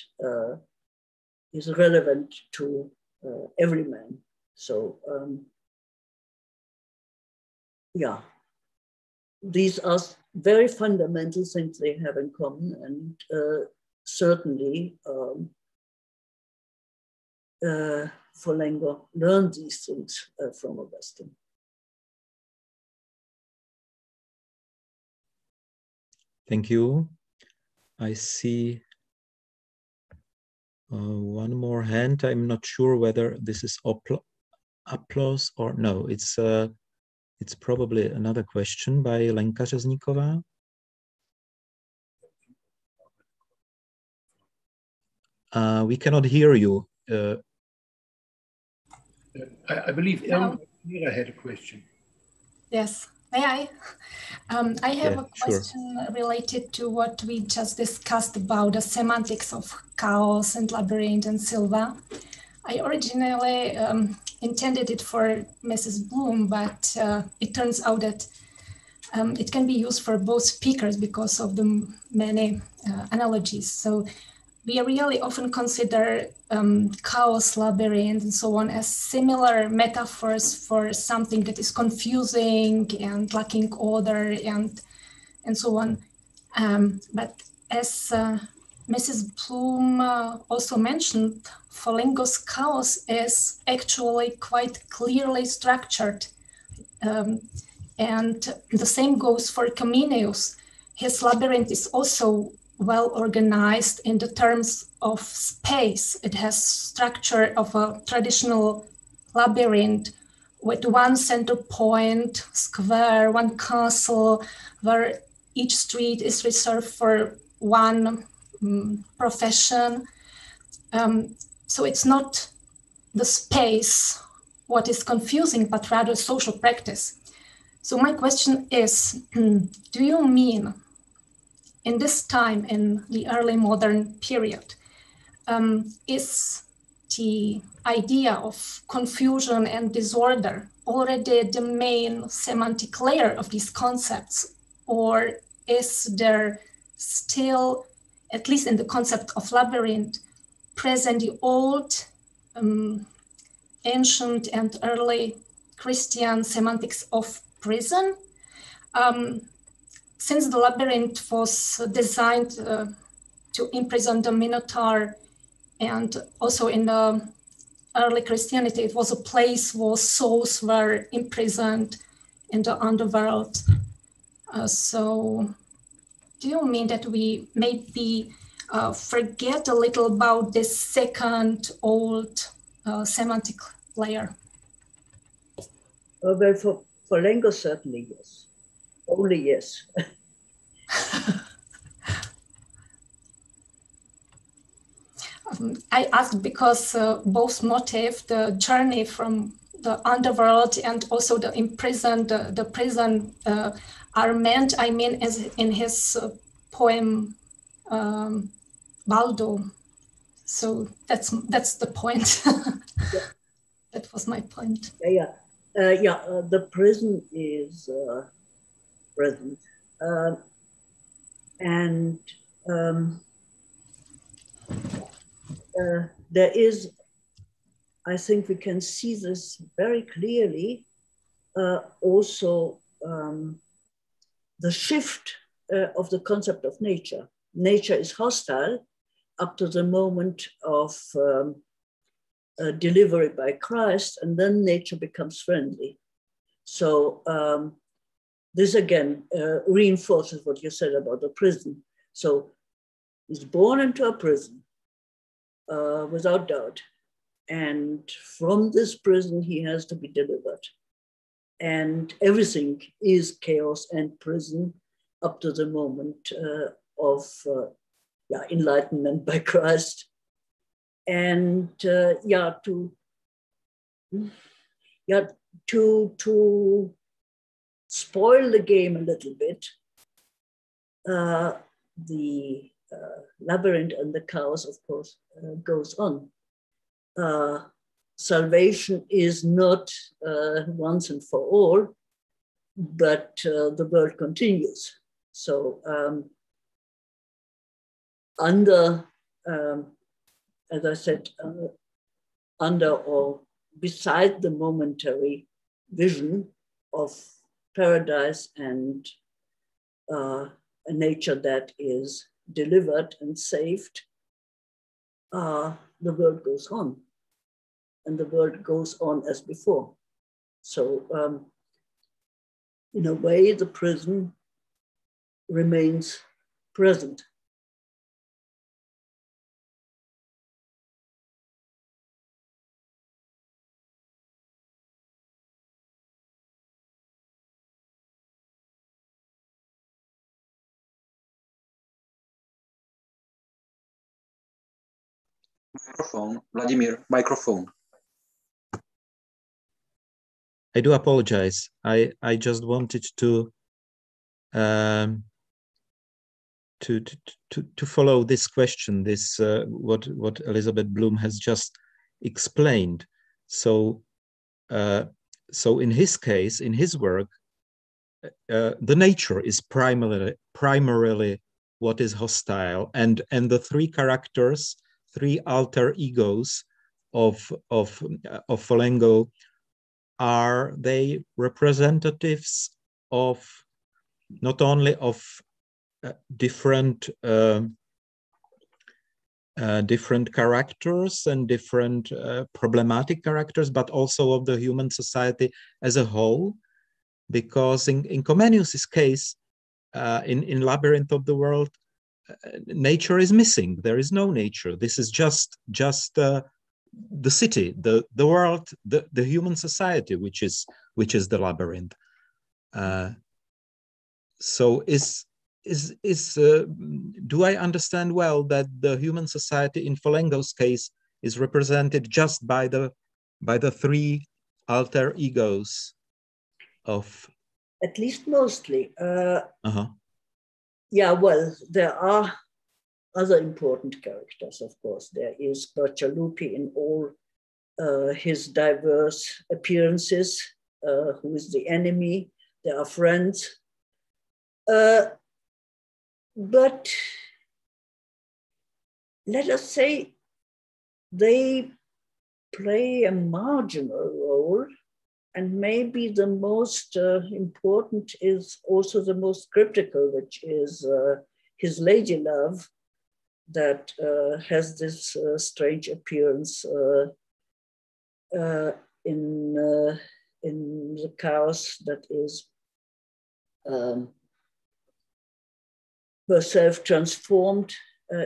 Speaker 2: is relevant to every man. So, yeah, these are very fundamental things they have in common, and certainly Folengo learned these things from Augustine.
Speaker 1: Thank you. I see one more hand. I'm not sure whether this is applause or no. It's probably another question by Lenka Řezníková. We cannot hear you.
Speaker 7: I believe Elmira had a question.
Speaker 8: Yes, may I? I have a question related to what we just discussed about the semantics of Caos and Labyrinth and Silva. I originally intended it for Mrs. Blum, but it turns out that it can be used for both speakers because of the many analogies. So we really often consider Caos, Labyrinth, and so on as similar metaphors for something that is confusing and lacking order and so on. But as Mrs. Blum also mentioned, Folengo's Caos is actually quite clearly structured. And the same goes for Comenius. His Labyrinth is also well organized in the terms of space. It has structure of a traditional labyrinth with one center point, square, one castle, where each street is reserved for one profession. So it's not the space what is confusing, but rather social practice. So my question is, do you mean in this time, in the early modern period, is the idea of confusion and disorder already the main semantic layer of these concepts, or is there still, at least in the concept of labyrinth, present the old, ancient and early Christian semantics of prison? Since the labyrinth was designed to imprison the Minotaur, and also in the early Christianity, it was a place where souls were imprisoned in the underworld. So do you mean that we maybe forget a little about this second old semantic layer?
Speaker 2: Well, for Folengo, certainly yes. Only yes.
Speaker 8: I asked because both motive, the journey from the underworld and also the imprisoned, the prison are meant, I mean, as in his poem Baldo. So that's the point.
Speaker 2: Yeah.
Speaker 8: That was my point.
Speaker 2: The prison is present. There is, I think we can see this very clearly, also the shift of the concept of nature. Nature is hostile up to the moment of delivery by Christ, and then nature becomes friendly. So this again reinforces what you said about the prison. So he's born into a prison, without doubt. And from this prison, he has to be delivered. And everything is chaos and prison up to the moment of enlightenment by Christ. And to spoil the game a little bit, the Labyrinth and the Caos, of course, goes on. Salvation is not once and for all, but the world continues. So as I said, under or beside the momentary vision of paradise and a nature that is delivered and saved, the world goes on. And the world goes on as before. So in a way, the prison remains present.
Speaker 9: Microphone, Vladimir, microphone.
Speaker 1: I do apologize. I just wanted to follow this question, this what Elisabeth Blum has just explained. So in his case, in his work, the nature is primarily what is hostile, and the three characters, three alter egos of Folengo, are they representatives of not only of different characters and different problematic characters, but also of the human society as a whole? Because in Comenius's case, in Labyrinth of the World, nature is missing. There is no nature. This is just the city, the world, the human society, which is the labyrinth. So do I understand well that the human society in Folengo's case is represented just by the three alter egos of?
Speaker 2: At least mostly. Yeah, well, there are other important characters, of course. There is Bercialupi in all his diverse appearances. who is the enemy. There are friends. But let us say they play a marginal role, and maybe the most important is also the most critical, which is his lady love that has this strange appearance in the Caos, that is herself transformed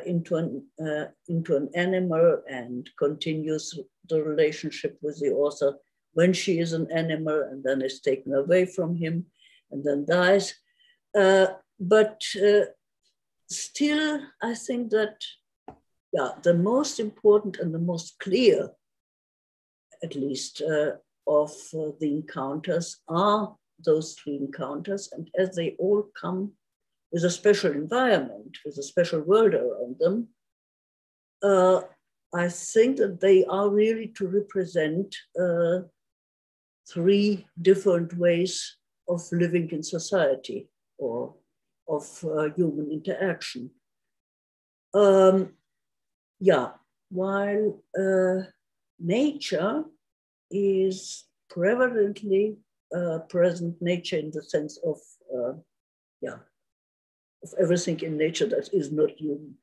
Speaker 2: into an animal and continues the relationship with the author when she is an animal, and then is taken away from him and then dies. But still, I think that the most important and the most clear, at least, of the encounters are those three encounters, and as they all come with a special environment, with a special world around them, I think that they are really to represent three different ways of living in society or of human interaction. While nature is prevalently present, nature in the sense of everything in nature that is not human,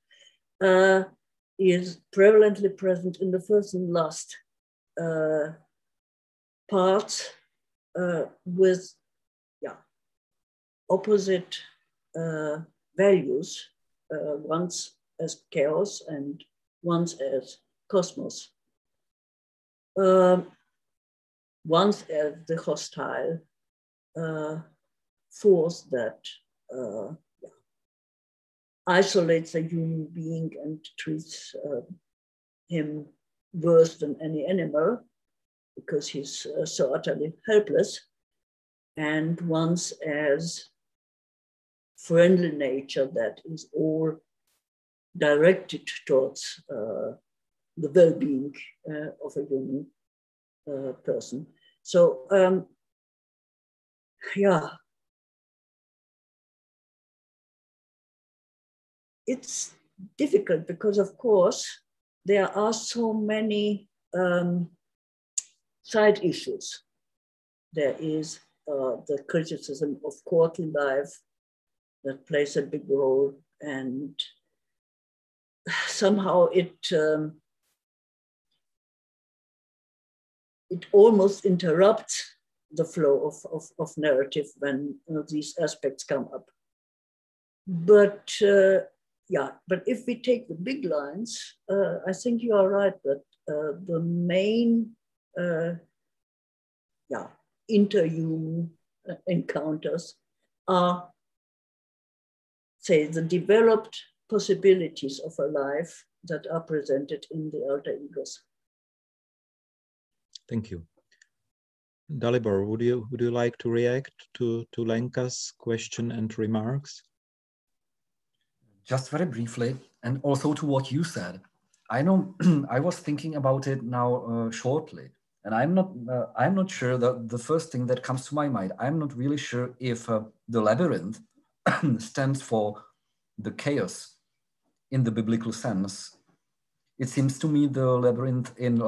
Speaker 2: is prevalently present in the first and last parts with opposite values, once as chaos and once as cosmos, once as the hostile force that isolates a human being and treats him worse than any animal because he's so utterly helpless, and once as friendly nature that is all directed towards the well-being of a human person. So, it's difficult because, of course, there are so many side issues. There is the criticism of courtly life that plays a big role, and somehow it almost interrupts the flow of narrative when these aspects come up. But but if we take the big lines, I think you are right that the main interhuman encounters are, say, the developed possibilities of a life that are presented in the alter egos.
Speaker 1: Thank you. Dalibor, would you like to react to Lenka's question and remarks?
Speaker 3: Just very briefly, and also to what you said. I know I was thinking about it now shortly, and I'm not sure that the first thing that comes to my mind, I'm not really sure if the labyrinth stands for the chaos in the biblical sense. It seems to me the labyrinth in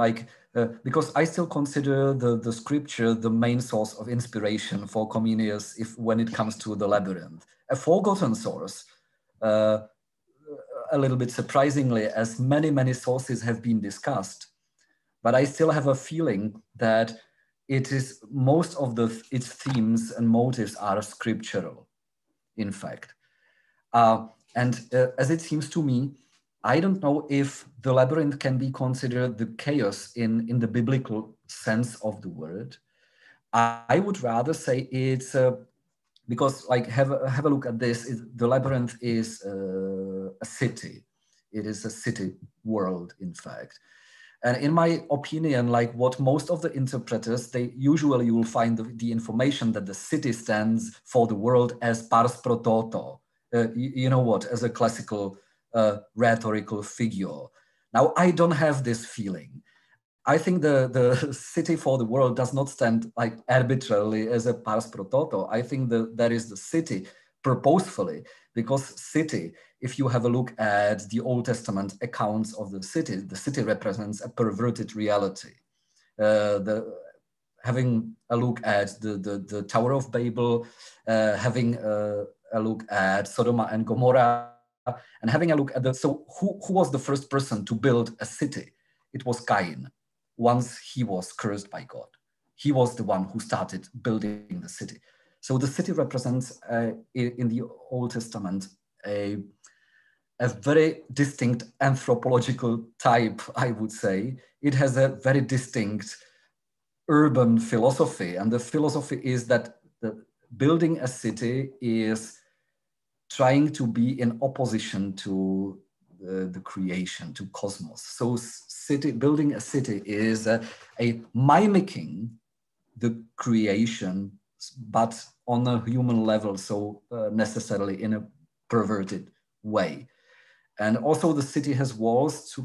Speaker 3: because I still consider the scripture the main source of inspiration for Comenius when it comes to the labyrinth. A forgotten source, a little bit surprisingly, as many sources have been discussed, but I still have a feeling that it is most of its themes and motives are scriptural, in fact. And as it seems to me, I don't know if the labyrinth can be considered the chaos in the biblical sense of the word. I would rather say it's because, like, have a look at this. The labyrinth is a city. It is a city world, in fact. And in my opinion, like what most of the interpreters, you will find the information that the city stands for the world as pars pro toto. You know what, as a classical rhetorical figure. Now, I don't have this feeling. I think the city for the world does not stand like arbitrarily as a pars pro toto. I think that there is the city purposefully, because city, if you have a look at the Old Testament accounts of the city represents a perverted reality. Having a look at the Tower of Babel, having a look at Sodom and Gomorrah, and having a look at so who was the first person to build a city? It was Cain. Once he was cursed by God, he was the one who started building the city. So the city represents, in the Old Testament, a very distinct anthropological type, I would say. It has a very distinct urban philosophy. And the philosophy is that building a city is trying to be in opposition to the creation, to cosmos. So building a city is a mimicking the creation, but on a human level, so necessarily in a perverted way. And also the city has walls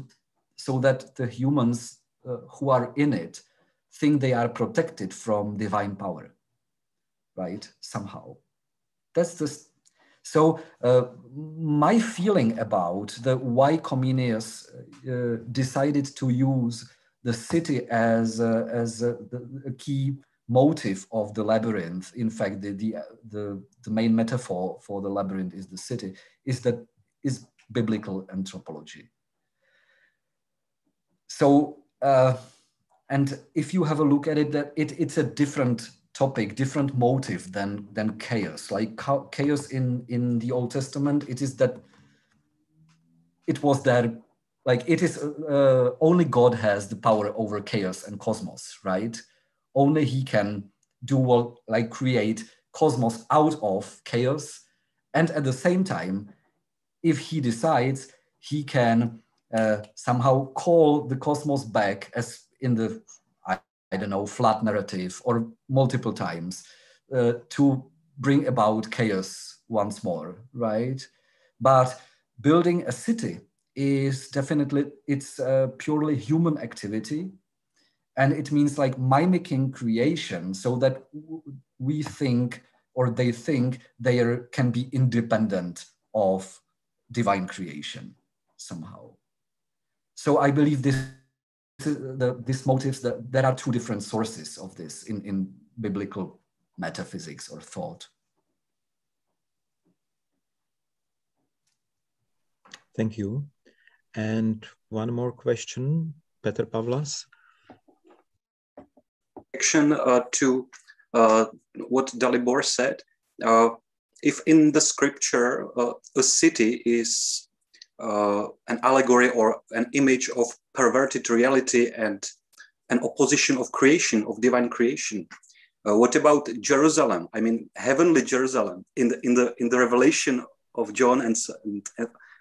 Speaker 3: so that the humans who are in it think they are protected from divine power, right? Somehow. That's the So my feeling about why Comenius decided to use the city as a key motive of the labyrinth, in fact, the main metaphor for the labyrinth is the city, is biblical anthropology. So, and if you have a look at it, it's a different topic, different motive than chaos. Like chaos in the Old Testament, it is that it was there, like it is only God has the power over chaos and cosmos, right? Only he can do what, like create cosmos out of chaos. And at the same time, if he decides, he can somehow call the cosmos back, as in the, I don't know, flood narrative, or multiple times to bring about chaos once more, right? But building a city is definitely, it's a purely human activity. And it means like mimicking creation so that we think, or they think, they can be independent of divine creation somehow. So I believe these motives, that there are two different sources of this in biblical metaphysics or thought.
Speaker 1: Thank you. And one more question, Petr Pavlas.
Speaker 9: To what Dalibor said, if in the scripture a city is an allegory or an image of perverted reality and an opposition of creation, of divine creation, what about Jerusalem? I mean, heavenly Jerusalem in the revelation of John and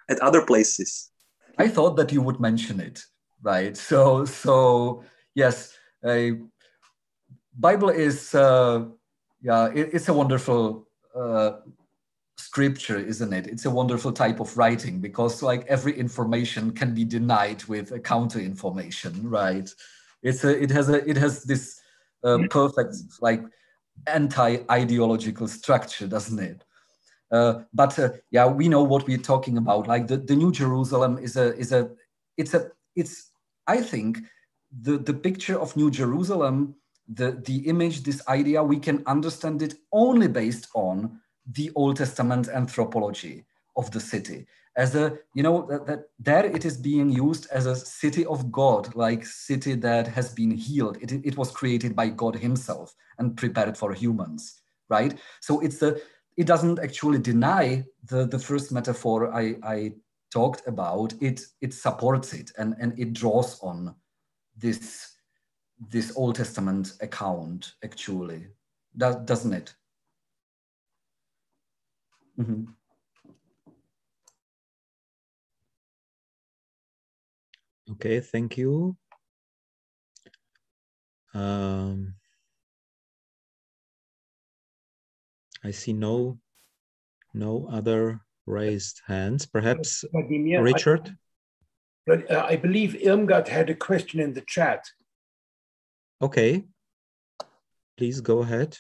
Speaker 9: at other places.
Speaker 3: I thought that you would mention it, right? So yes, Bible is it's a wonderful scripture, isn't it? It's a wonderful type of writing, because like every information can be denied with a counter information, right? It has this perfect like anti-ideological structure, doesn't it? But yeah, we know what we're talking about. Like the New Jerusalem it's I think the picture of New Jerusalem, the image, this idea, we can understand it only based on the Old Testament anthropology of the city. As a, you know, that there it is being used as a city of God, like city that has been healed. It was created by God himself and prepared for humans, right? So it doesn't actually deny the first metaphor I talked about. It supports it and it draws on this Old Testament account, actually, doesn't it? Mm-hmm.
Speaker 1: Okay, thank you. I see no other raised hands. Perhaps Vladimir, Richard?
Speaker 7: I believe Irmgard had a question in the chat.
Speaker 1: Okay, please go ahead.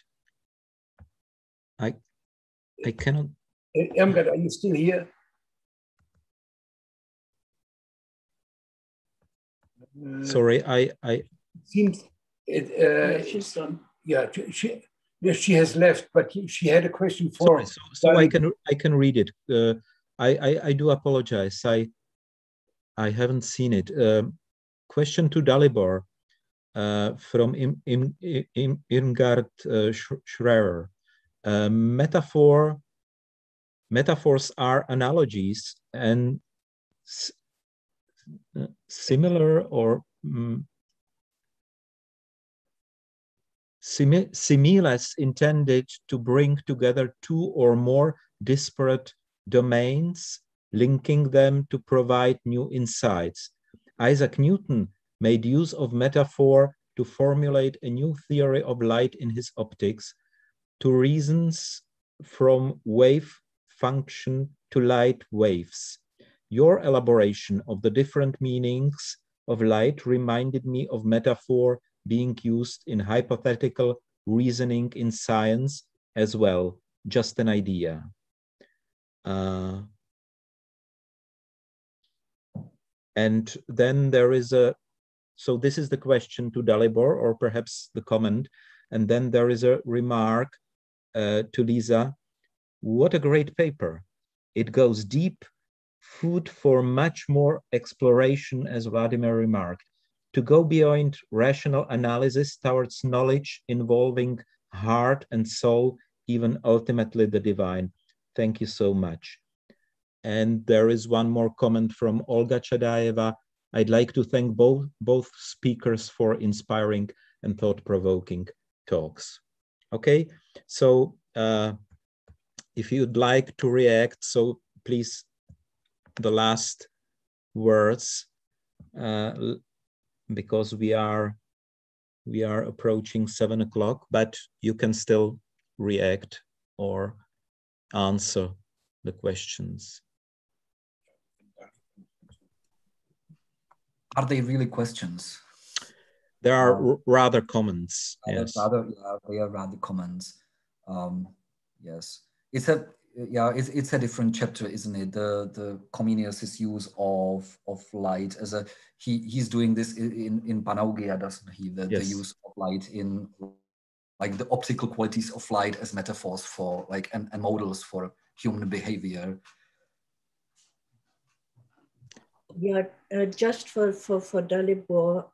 Speaker 1: I cannot.
Speaker 7: Irmgard, are you still here?
Speaker 1: Sorry, I
Speaker 7: seems
Speaker 2: she's done.
Speaker 7: Yeah, she has left, but she had a question for.
Speaker 1: Sorry, so I can read it. I do apologize. I haven't seen it. Question to Dalibor from Irmgard Schreier. Metaphors are analogies and similar or similes intended to bring together two or more disparate domains, linking them to provide new insights. Isaac Newton made use of metaphor to formulate a new theory of light in his optics, to reasons from wave function to light waves. Your elaboration of the different meanings of light reminded me of metaphor being used in hypothetical reasoning in science as well, just an idea. And then there is so this is the question to Dalibor, or perhaps the comment, and then there is a remark to Lisa. What a great paper. It goes deep, food for much more exploration, as Vladimir remarked, to go beyond rational analysis towards knowledge involving heart and soul, even ultimately the divine. Thank you so much. And there is one more comment from Olga Chadaeva. I'd like to thank both speakers for inspiring and thought-provoking talks. Okay, so if you'd like to react, so please, the last words, because we are approaching 7 o'clock, but you can still react or answer the questions.
Speaker 3: Are they really questions?
Speaker 1: There are rather comments. Yes.
Speaker 3: They are rather comments. Yes, it's a different chapter, isn't it? The Comenius' use of light as a he's doing this in Panaugia, doesn't he? The use of light in like the optical qualities of light as metaphors for like and models for human behavior.
Speaker 2: Yeah, just for Dalibor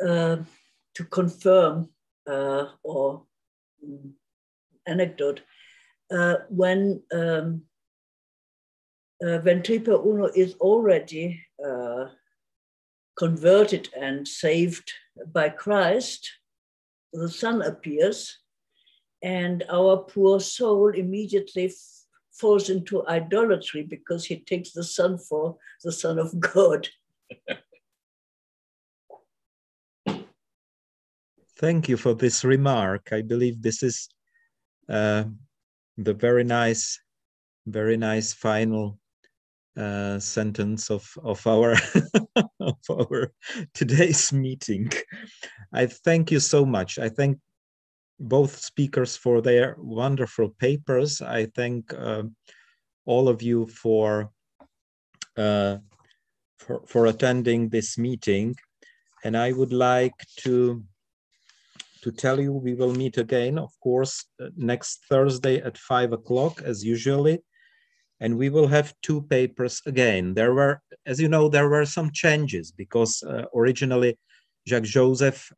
Speaker 2: to confirm or anecdote, when Triperuno is already converted and saved by Christ, the sun appears, and our poor soul immediately falls into idolatry because he takes the sun for the Son of God.
Speaker 1: Thank you for this remark. I believe this is the very nice final sentence of our of our today's meeting. I thank you so much. I thank both speakers for their wonderful papers. I thank all of you for attending this meeting, and I would like to tell you we will meet again, of course, next Thursday at 5 o'clock as usually, and we will have two papers again. There were, as you know, there were some changes because originally Jacques Joseph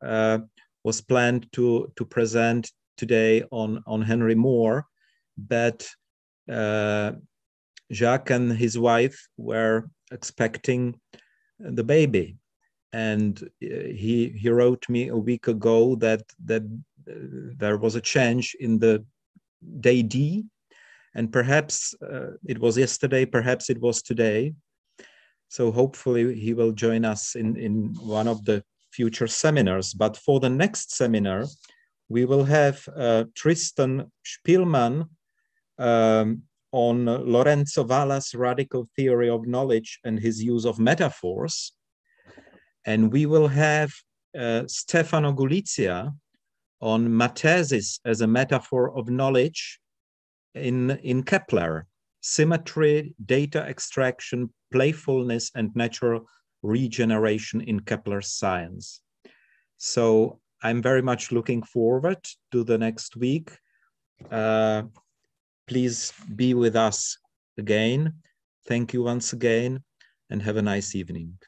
Speaker 1: was planned to present today on Henry Moore, but Jacques and his wife were expecting the baby, and he wrote me a week ago that there was a change in the day D, and perhaps it was yesterday, perhaps it was today. So hopefully he will join us in one of the future seminars. But for the next seminar, we will have Tristan Spielmann on Lorenzo Valla's radical theory of knowledge and his use of metaphors. And we will have Stefano Gulizia on mathesis as a metaphor of knowledge in Kepler, symmetry, data extraction, playfulness, and natural regeneration in Kepler's science. So I'm very much looking forward to the next week. Please be with us again. Thank you once again, and have a nice evening.